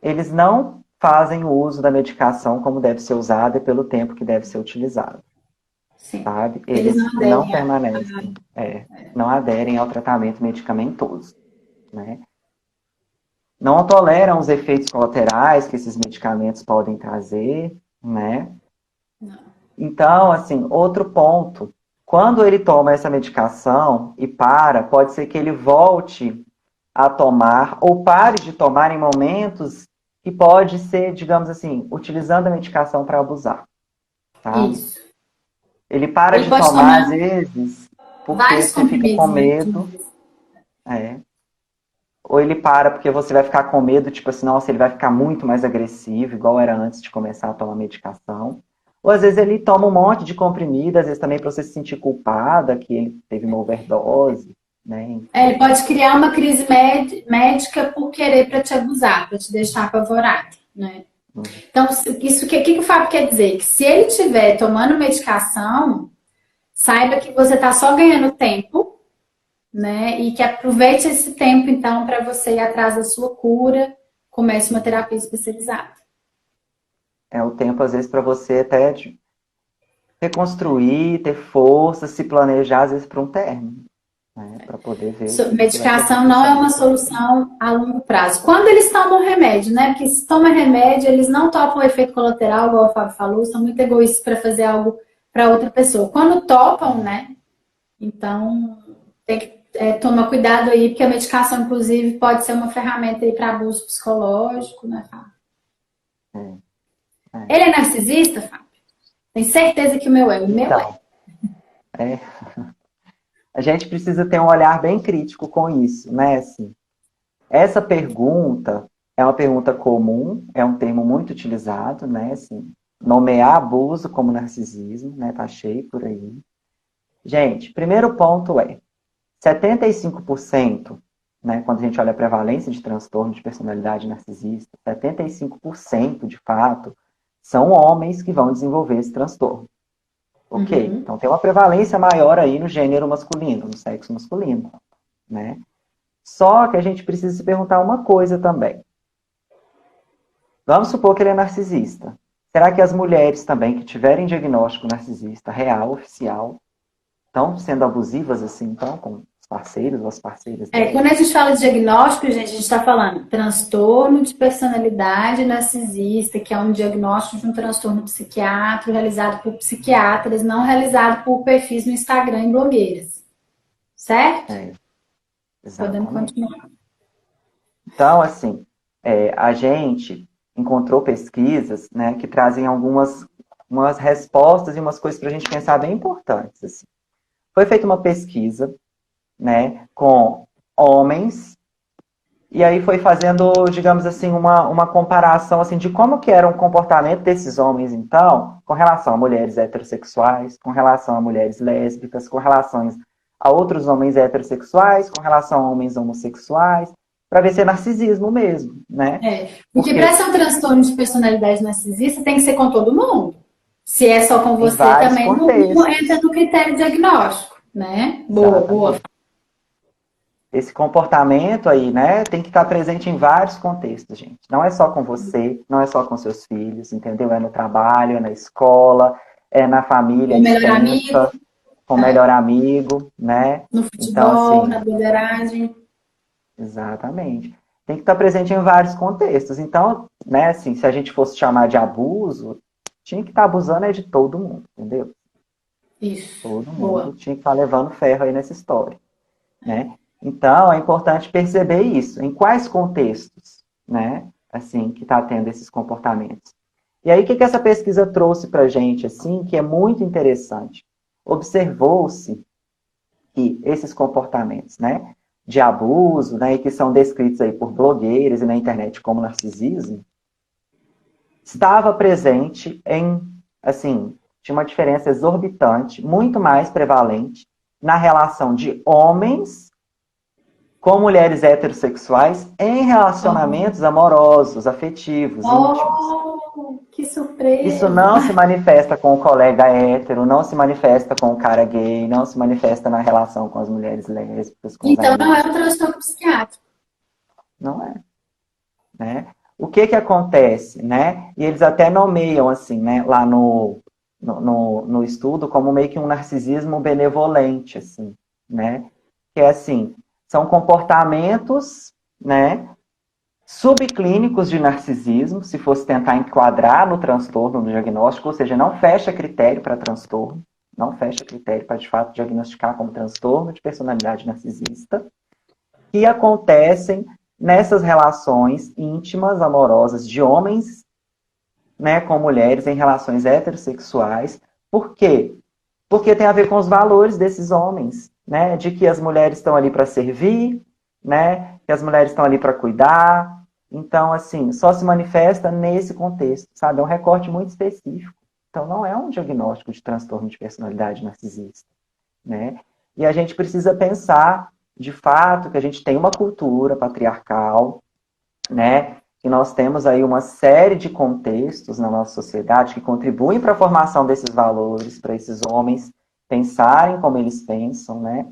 eles não fazem o uso da medicação como deve ser usada e pelo tempo que deve ser utilizado, Sim. sabe? Eles não Eles não aderem permanecem, não aderem ao tratamento medicamentoso, né? Não toleram os efeitos colaterais que esses medicamentos podem trazer, né? Não. Então, assim, outro ponto, quando ele toma essa medicação e para, pode ser que ele volte a tomar ou pare de tomar em momentos que pode ser, digamos assim, utilizando a medicação para abusar, sabe? Isso. Ele para Ele de pode tomar, às tomar vezes, porque vários você fica com comprimidos, né? medo, ou ele para porque você vai ficar com medo, tipo assim, nossa, ele vai ficar muito mais agressivo, igual era antes de começar a tomar medicação. Ou às vezes ele toma um monte de comprimido, às vezes também para você se sentir culpada, que ele teve uma overdose, né? Ele pode criar uma crise médica por querer para te abusar, para te deixar apavorado, né? Então, isso que o Fábio quer dizer? Que se ele estiver tomando medicação, saiba que você está só ganhando tempo, né? E que aproveite esse tempo, então, para você ir atrás da sua cura, comece uma terapia especializada. É o tempo, às vezes, para você até reconstruir, ter força, se planejar, às vezes, para um término, né? Para poder ver o que vai Medicação acontecer não é uma depois. solução a longo prazo. Quando eles tomam remédio, né? Porque se toma remédio, eles não topam o efeito colateral, igual o Fábio falou, são muito egoístas para fazer algo para outra pessoa. Quando topam, né? Então, tem que tomar cuidado aí, porque a medicação, inclusive, pode ser uma ferramenta aí para abuso psicológico, né, Fábio? Ele é narcisista, Fábio? Tem certeza que o meu é. O meu é. Então, é, a gente precisa ter um olhar bem crítico com isso, né? Assim, essa pergunta é uma pergunta comum, é um termo muito utilizado, né? Assim, nomear abuso como narcisismo, né? Tá cheio por aí. Gente, primeiro ponto é 75%, né? Quando a gente olha a prevalência de transtorno de personalidade narcisista, 75% de fato são homens que vão desenvolver esse transtorno. Ok, então tem uma prevalência maior aí no gênero masculino, no sexo masculino, né? Só que a gente precisa se perguntar uma coisa também. Vamos supor que ele é narcisista. Será que as mulheres também que tiverem diagnóstico narcisista real, oficial, estão sendo abusivas assim, então, com os parceiros ou as parceiras Quando delas? a gente fala de diagnóstico, gente, a gente está falando transtorno de personalidade narcisista, que é um diagnóstico de um transtorno psiquiátrico realizado por psiquiatras, não realizado por perfis no Instagram e blogueiras. Certo? Podemos Exatamente. continuar. Então, assim, a gente encontrou pesquisas, né, que trazem umas respostas e umas coisas para a gente pensar bem importantes. Assim. Foi feita uma pesquisa, né, com homens E aí foi fazendo, digamos assim, uma comparação assim, de como que era o comportamento desses homens, então, com relação a mulheres heterossexuais, com relação a mulheres lésbicas, com relação a outros homens heterossexuais, com relação a homens homossexuais, para ver se é narcisismo mesmo, né? Porque para Porque ser um transtorno de personalidade narcisista tem que ser com todo mundo. Se é só com em você, vários também não entra contextos, no critério diagnóstico, né? Boa, boa. exatamente. Esse comportamento aí, né, tem que estar presente em vários contextos, gente. Não é só com você, não é só com seus filhos, entendeu? É no trabalho, é na escola, é na família O melhor amigo, extensa, com o melhor amigo, né? no Então, futebol, na assim, broderagem. exatamente. Tem que estar presente em vários contextos. Então, né, assim, se a gente fosse chamar de abuso, tinha que estar abusando é de todo mundo, entendeu? Isso, Todo boa. mundo tinha que estar levando ferro aí nessa história, né? Então, é importante perceber isso, em quais contextos, né, assim, que está tendo esses comportamentos. E aí, o que, que essa pesquisa trouxe para a gente, assim, que é muito interessante? Observou-se que esses comportamentos, né, de abuso, né, e que são descritos aí por blogueiras e na internet como narcisismo, estava presente em, assim, tinha uma diferença exorbitante, muito mais prevalente na relação de homens com mulheres heterossexuais em Oh, relacionamentos amorosos, afetivos, íntimos. que Isso surpresa! não se manifesta com o colega hétero, não se manifesta com o cara gay, não se manifesta na relação com as mulheres lésbicas, com os Então não é amigos. um transtorno psiquiátrico. Não é, né? O que que acontece, né? E eles até nomeiam assim, né, lá no estudo como meio que um narcisismo benevolente, assim, né? Que é assim, são comportamentos, né, subclínicos de narcisismo, se fosse tentar enquadrar no transtorno no diagnóstico, ou seja, não fecha critério para transtorno, não fecha critério para de fato diagnosticar como transtorno de personalidade narcisista, que acontecem nessas relações íntimas, amorosas de homens, né, com mulheres em relações heterossexuais. Por quê? Porque tem a ver com os valores desses homens, né, de que as mulheres estão ali para servir, né, que as mulheres estão ali para cuidar. Então, assim, só se manifesta nesse contexto, sabe? É um recorte muito específico. Então, não é um diagnóstico de transtorno de personalidade narcisista, né? E a gente precisa pensar, de fato, que a gente tem uma cultura patriarcal, né? Que nós temos aí uma série de contextos na nossa sociedade que contribuem para a formação desses valores, para esses homens pensarem como eles pensam, né?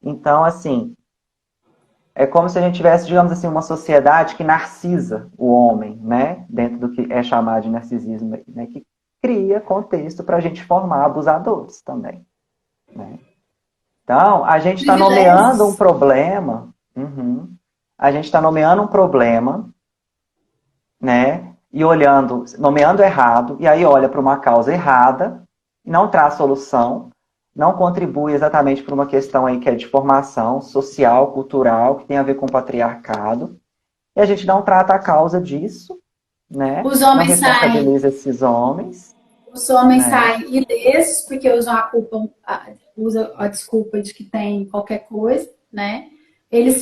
Então, assim, é como se a gente tivesse, digamos assim, uma sociedade que narcisa o homem, né? Dentro do que é chamado de narcisismo, né? Que cria contexto para a gente formar abusadores também, né? Então, a gente está nomeando um Privilégios. problema, a gente está nomeando um problema, né? E olhando, nomeando errado, e aí olha para uma causa errada, não traz solução, não contribui exatamente para uma questão aí que é de formação social, cultural, que tem a ver com o patriarcado, e a gente não trata a causa disso, né? Os Não homens saem, responsabiliza esses homens, os homens né? saem ilesos porque usam a culpa, usam a desculpa de que tem qualquer coisa, né? Eles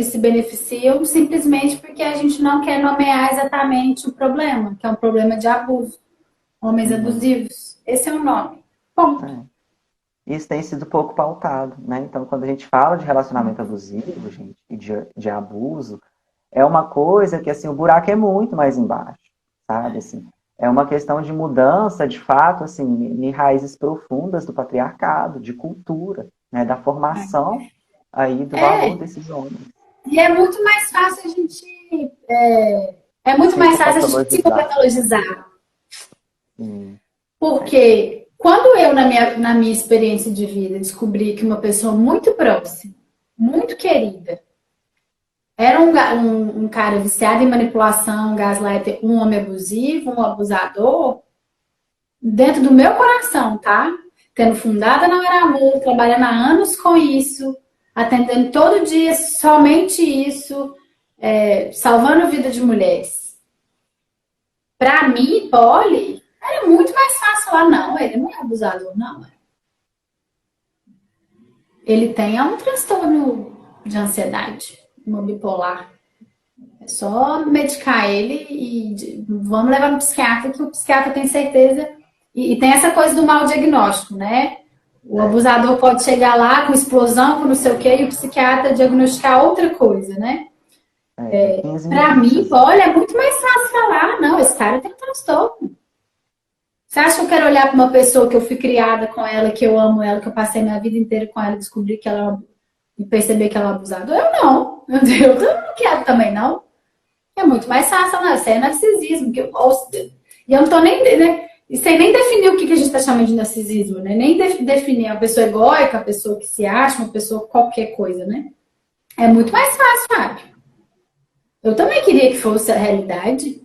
se beneficiam simplesmente porque a gente não quer nomear exatamente o problema, que é um problema de abuso, homens Uhum, abusivos. Esse é o nome. Ponto. é. Isso tem sido pouco pautado, né? Então, quando a gente fala de relacionamento abusivo, gente, e de abuso, é uma coisa que, assim, o buraco é muito mais embaixo, sabe? Assim, é uma questão de mudança, de fato, assim, em raízes profundas do patriarcado, de cultura, né? Da formação aí do valor É, desses homens. e é muito mais fácil a gente. É muito mais fácil a gente Psicopatologizar. psicopatologizar. Sim. É. Porque quando eu, na minha experiência de vida, descobri que uma pessoa muito próxima, muito querida, era um cara viciado em manipulação, gaslighter, um homem abusivo, um abusador, dentro do meu coração, tá? Tendo fundada não era amor, trabalhando há anos com isso, atendendo todo dia somente isso, salvando a vida de mulheres. Pra mim, Polly, era muito mais fácil lá, não. Ele não é abusador, não. Ele tem um transtorno de ansiedade, uma bipolar. É só medicar ele e vamos levar no psiquiatra, que o psiquiatra tem certeza. E tem essa coisa do mau diagnóstico, né? O É, abusador pode chegar lá com explosão, com não sei o quê, e o psiquiatra diagnosticar outra coisa, né? em 15 Pra minutos, mim, assim. olha, é muito mais fácil falar, não, esse cara tem um transtorno. Você acha que eu quero olhar para uma pessoa que eu fui criada com ela, que eu amo ela, que eu passei minha vida inteira com ela e descobrir que ela e perceber que ela é abusadora? Eu não. Eu não quero também, não. É muito mais fácil, não. Isso aí é narcisismo. E eu não tô nem. Né, isso aí nem definir o que a gente tá chamando de narcisismo, né? Nem definir a pessoa egóica, a pessoa que se acha, uma pessoa qualquer coisa, né? É muito mais fácil, Fábio. Eu também queria que fosse a realidade.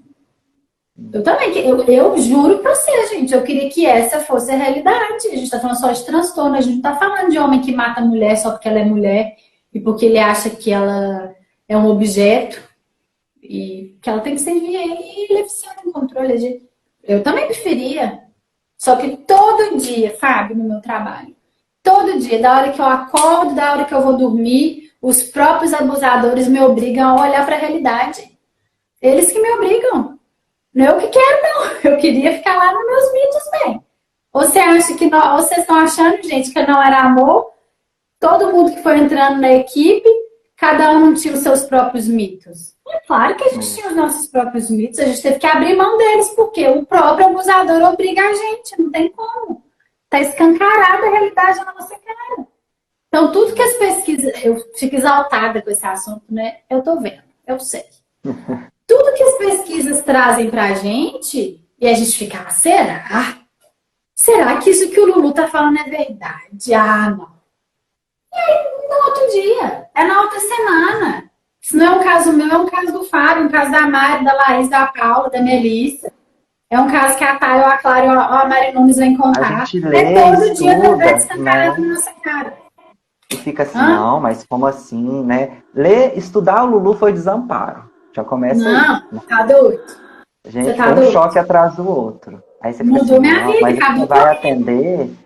Eu também, eu juro pra você, gente, eu queria que essa fosse a realidade. A gente tá falando só de transtorno, a gente não tá falando de homem que mata a mulher só porque ela é mulher e porque ele acha que ela é um objeto e que ela tem que servir a ele e ele é viciado em controle. Eu também preferia, só que todo dia, Fábio, no meu trabalho, todo dia, da hora que eu acordo, da hora que eu vou dormir, os próprios abusadores me obrigam a olhar pra realidade. Eles que me obrigam. Não é eu que quero, não. Eu queria ficar lá nos meus vídeos bem. Ou você acha que não, ou vocês estão achando, gente, que não era amor? Todo mundo que foi entrando na equipe, cada um tinha os seus próprios mitos. É claro que a gente É. tinha os nossos próprios mitos, a gente teve que abrir mão deles, porque o próprio abusador obriga a gente, não tem como. Tá escancarada a realidade na nossa cara. Então, tudo que as pesquisas. Eu fico exaltada com esse assunto, né? Eu tô vendo, eu sei. Tudo que as pesquisas trazem pra gente, e a gente fica, ah, será? Será que isso que o Lulu tá falando é verdade? Ah, não. No outro dia, é na outra semana. Se não é um caso meu, é um caso do Fábio, um caso da Mari, da Laís, da Paula, da Melissa. É um caso que a Thay, a Clara ou a Mari Nunes vem A contar. gente É lê, todo dia verdade estuda, escancarada né? na nossa cara. E fica assim, Hã? não, mas como assim, né? Ler, estudar o Lulu foi desamparo. Já começa aí, Não, né? tá doido. A Você gente, tá um doido? choque atrás do outro. Aí você fica assim, Mudou minha não, vida, mas acabou comigo.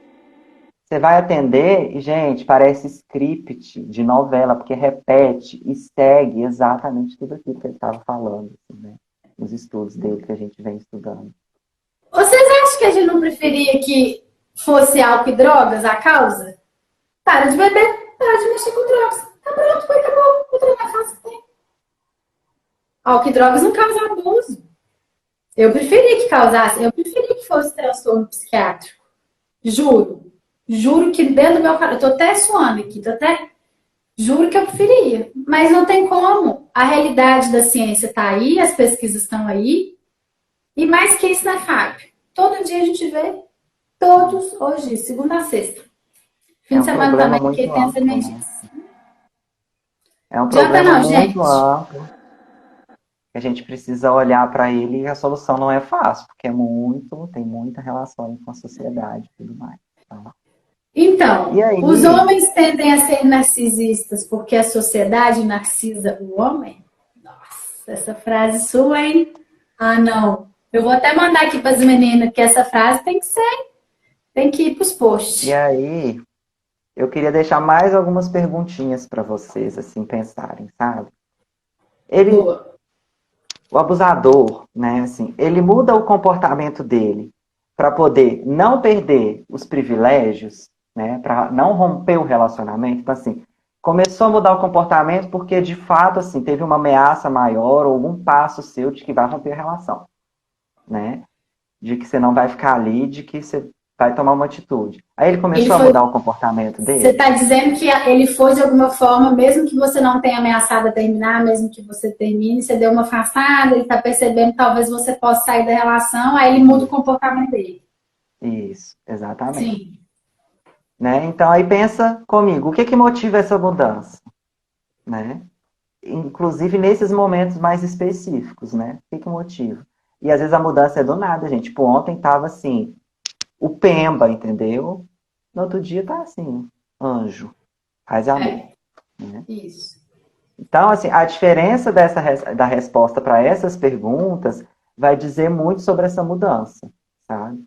você vai atender e, gente, parece script de novela, porque repete e segue exatamente tudo aquilo que ele estava falando, assim, né? Nos estudos dele que a gente vem estudando. Vocês acham que a gente não preferia que fosse álcool e drogas a causa? Para de beber, para de mexer com drogas. Tá pronto, foi, acabou. Outra mais fácil que tem. Álcool e drogas não causam abuso. Eu preferia que causasse, eu preferia que fosse transtorno psiquiátrico. Juro. Juro que dentro do meu cara, eu tô até suando aqui, tô até. Juro que eu preferia. Mas não tem como. A realidade da ciência tá aí, as pesquisas estão aí. E mais que isso, né, Fábio? Todo dia a gente vê. Todos os dias, segunda a sexta. Fim É de um semana problema também, porque muito tem as amplo, né? emergências. É um Adianta problema não, muito gente. amplo. A gente precisa olhar para ele e a solução não é fácil, porque tem muita relação com a sociedade e tudo mais. Tá? E Então, os aí, homens tendem a ser narcisistas porque a sociedade narcisa o homem? Nossa, essa frase sua, hein? Ah, não. Eu vou até mandar aqui para as meninas que essa frase tem que ser, tem que ir para os e posts. aí, eu queria deixar mais algumas perguntinhas para vocês, assim, pensarem, sabe? Ele, Boa. o abusador, né, assim, ele muda o comportamento dele para poder não perder os privilégios, né, para não romper o relacionamento. Então, assim, começou a mudar o comportamento porque, de fato, assim, teve uma ameaça maior ou algum passo seu de que vai romper a relação, né? De que você não vai ficar ali, de que você vai tomar uma atitude. Aí ele Ele começou a foi. mudar o comportamento Você dele? está dizendo que ele foi de alguma forma, mesmo que você não tenha ameaçado a terminar, mesmo que você termine, você deu uma afastada, ele está percebendo que talvez você possa sair da relação, aí ele muda o comportamento dele. Isso, exatamente. Sim. Né? Então aí pensa comigo, o que que motiva essa mudança? Né? Inclusive nesses momentos mais específicos, né? O que que motiva? E às vezes a mudança é do nada, gente. Tipo, ontem tava assim, o Pemba, entendeu? No outro dia tá assim, anjo, paz e amor. É, Né? isso. Então, assim, a diferença da resposta para essas perguntas vai dizer muito sobre essa mudança, sabe?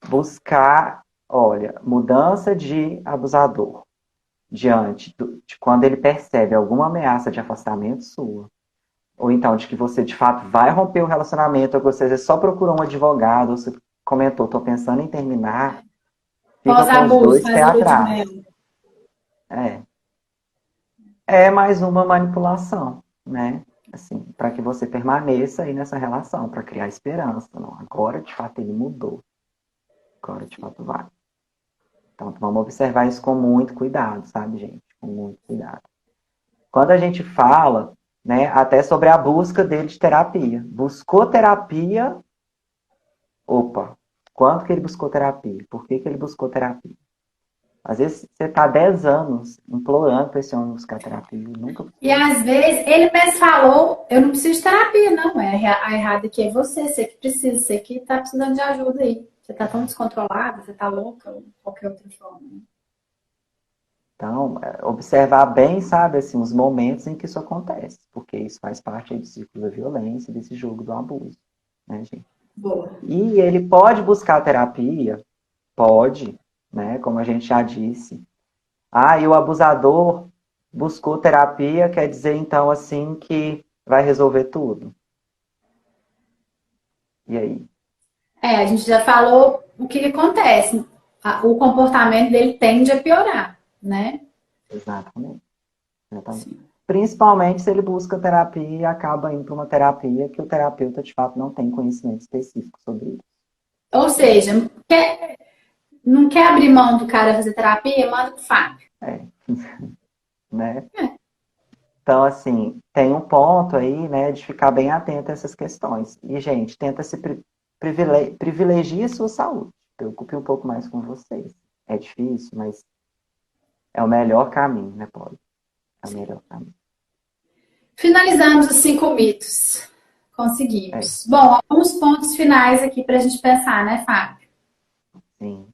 Buscar, olha, mudança de abusador diante de quando ele percebe alguma ameaça de afastamento sua, ou então de que você de fato vai romper o relacionamento, ou que você só procurou um advogado, ou você comentou, tô pensando em terminar, fica com os Pós-abuso, dois faz pés lua de atrás. mel. É, é mais uma manipulação, né? Assim, para que você permaneça aí nessa relação, para criar esperança. Não, agora de fato ele mudou. Agora de fato vai. Então vamos observar isso com muito cuidado, sabe, gente? Com muito cuidado. Quando a gente fala, né, até sobre a busca dele de terapia. Buscou terapia, opa, quanto que ele buscou terapia? Por que que ele buscou terapia? Às vezes você está 10 anos implorando para esse homem buscar terapia e nunca E buscou. às vezes ele mesmo falou, eu não preciso de terapia, não. A errada aqui é você que precisa, você que tá precisando de ajuda aí. Você tá tão descontrolada, você tá louca, ou qualquer outra forma. Né? Então, observar bem, sabe, assim, os momentos em que isso acontece, porque isso faz parte aí do ciclo da violência, desse jogo do abuso, né, gente? Boa. E ele pode buscar terapia, pode, né, como a gente já disse. Ah, e o abusador buscou terapia, quer dizer, então, assim, que vai resolver tudo. E aí? A gente já falou o que acontece. O comportamento dele tende a piorar, né? Exatamente. Exatamente. Principalmente se ele busca terapia e acaba indo para uma terapia que o terapeuta, de fato, não tem conhecimento específico sobre isso. Ou seja, não quer abrir mão do cara fazer terapia, manda pro Fábio. É, né? Então, assim, tem um ponto aí, né, de ficar bem atento a essas questões. E, gente, tenta se privilegie a sua saúde. Preocupe um pouco mais com vocês. É difícil, mas é o melhor caminho, né, Paulo? É o melhor caminho. Finalizamos os 5 mitos. É, Conseguimos. Bom, alguns pontos finais aqui para a gente pensar, né, Fábio? sim.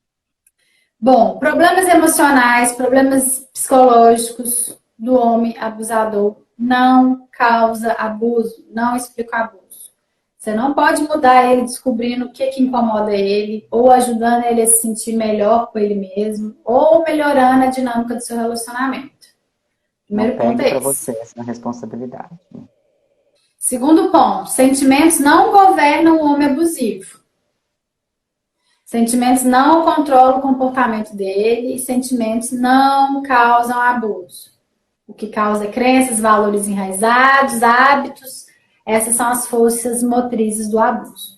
Bom, problemas emocionais, problemas psicológicos do homem abusador não causa abuso, não explica o abuso. Você não pode mudar ele descobrindo o que incomoda ele, ou ajudando ele a se sentir melhor com ele mesmo, ou melhorando a dinâmica do seu relacionamento. Não Primeiro ponto pegue é para esse. você essa responsabilidade. Né? Segundo ponto, sentimentos não governam o homem abusivo. Sentimentos não controlam o comportamento dele e sentimentos não causam abuso. O que causa é crenças, valores enraizados, hábitos. Essas são as forças motrizes do abuso.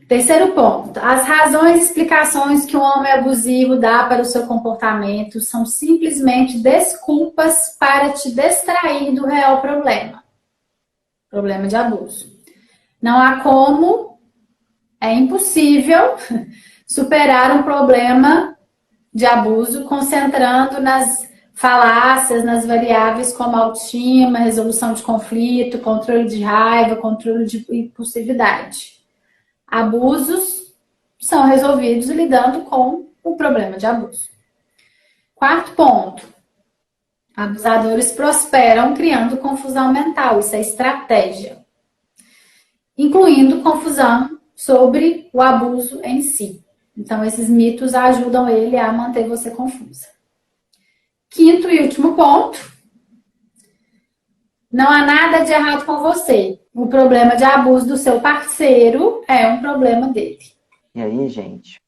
Terceiro ponto. As razões e explicações que o homem abusivo dá para o seu comportamento são simplesmente desculpas para te distrair do real problema. Problema de abuso. Não há como, é impossível superar um problema de abuso concentrando nas falácias, nas variáveis como autoestima, resolução de conflito, controle de raiva, controle de impulsividade. Abusos são resolvidos lidando com o problema de abuso. Quarto ponto. Abusadores prosperam criando confusão mental. Isso é estratégia. Incluindo confusão sobre o abuso em si. Então, esses mitos ajudam ele a manter você confusa. Quinto e último ponto. Não há nada de errado com você. O problema de abuso do seu parceiro é um problema dele. E aí, gente,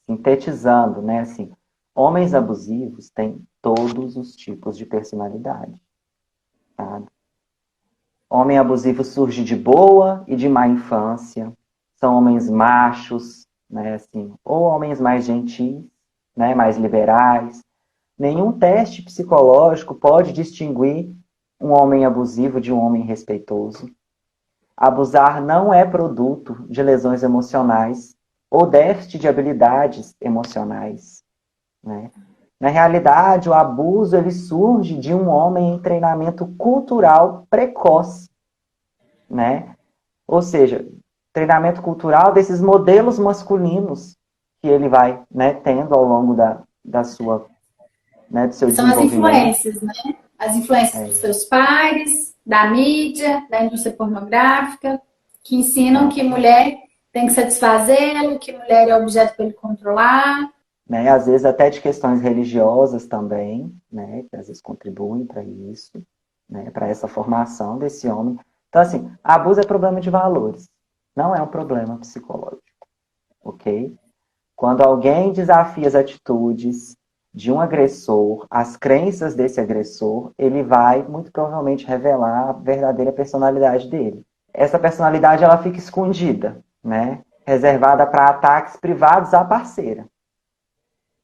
sintetizando, né, assim, homens abusivos têm todos os tipos de personalidade, sabe? Homem abusivo surge de boa e de má infância. São homens machos, né, assim, ou homens mais gentis, né, mais liberais. Nenhum teste psicológico pode distinguir um homem abusivo de um homem respeitoso. Abusar não é produto de lesões emocionais ou déficit de habilidades emocionais, né? Na realidade, o abuso ele surge de um homem em treinamento cultural precoce, né? Ou seja, treinamento cultural desses modelos masculinos que ele vai, né, tendo ao longo da sua, né, do seu São as desenvolvimento. influências, né? As influências dos É, seus pais, da mídia, da indústria pornográfica, que ensinam que exatamente. mulher tem que satisfazê-lo, que mulher é objeto para ele controlar. Né? Às vezes até de questões religiosas também, né? Que às vezes contribuem para isso. né, para essa formação desse homem. Então, assim, abuso é problema de valores, não é um problema psicológico, ok? Quando alguém desafia as atitudes de um agressor, as crenças desse agressor, ele vai muito provavelmente revelar a verdadeira personalidade dele. Essa personalidade ela fica escondida, né? Reservada para ataques privados à parceira.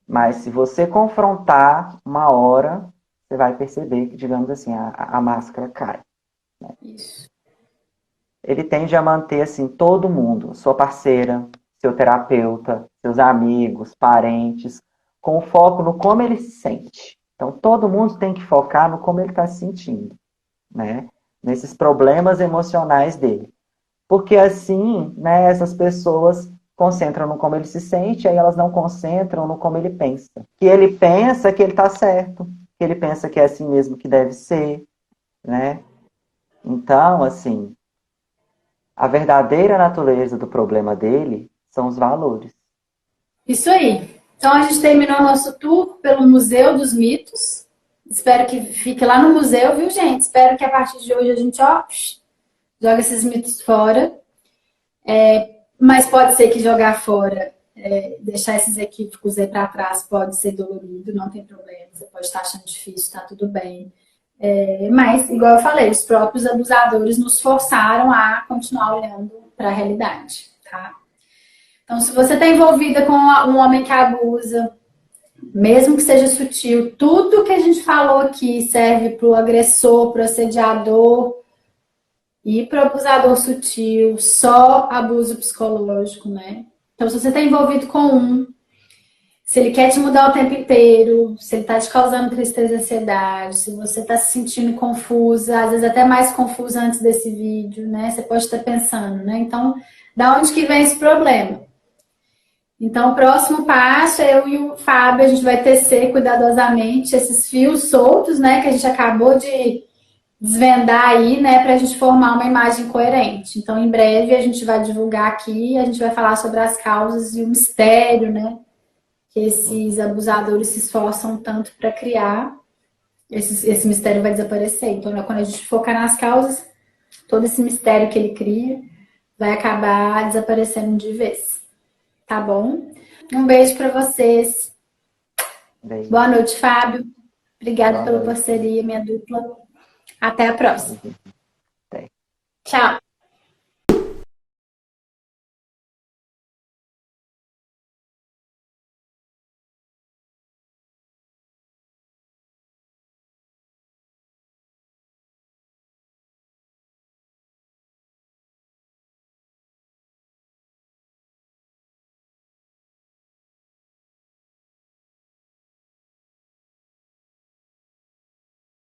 Mas se você confrontar uma hora, você vai perceber que, digamos assim, a máscara cai. Né? Isso. Ele tende a manter assim todo mundo, sua parceira, seu terapeuta, seus amigos, parentes, com foco no como ele se sente. Então todo mundo tem que focar no como ele está se sentindo, né? Nesses problemas emocionais dele. Porque assim, né, essas pessoas concentram no como ele se sente, aí elas não concentram no como ele pensa. Que ele pensa que ele está certo, que ele pensa que é assim mesmo que deve ser, né? Então, assim, a verdadeira natureza do problema dele são os valores. Isso aí. Então a gente terminou nosso tour pelo Museu dos Mitos. Espero que fique lá no museu, viu, gente? Espero que a partir de hoje a gente, ó, joga esses mitos fora. Mas pode ser que jogar fora, deixar esses equívocos aí para trás pode ser dolorido, não tem problema. Você pode estar achando difícil, tá tudo bem. Mas, igual eu falei, os próprios abusadores nos forçaram a continuar olhando para a realidade, tá? Então, se você está envolvida com um homem que abusa, mesmo que seja sutil, tudo que a gente falou aqui serve para o agressor, para o assediador e para o abusador sutil, só abuso psicológico, né? Então, se você está envolvido com um, se ele quer te mudar o tempo inteiro, se ele está te causando tristeza e ansiedade, se você está se sentindo confusa, às vezes até mais confusa antes desse vídeo, né? Você pode estar pensando, né? Então, da onde que vem esse problema? Então, o próximo passo, eu e o Fábio, a gente vai tecer cuidadosamente esses fios soltos, né, que a gente acabou de desvendar aí, né, para a gente formar uma imagem coerente. Então, em breve, a gente vai divulgar aqui, a gente vai falar sobre as causas e o mistério, né, que esses abusadores se esforçam tanto para criar. Esse mistério vai desaparecer. Então, quando a gente focar nas causas, todo esse mistério que ele cria vai acabar desaparecendo de vez. Tá bom? Um beijo para vocês. Bem, Boa noite, Fábio. Obrigada boa pela noite. parceria, minha dupla. Até a próxima. Até. Tchau.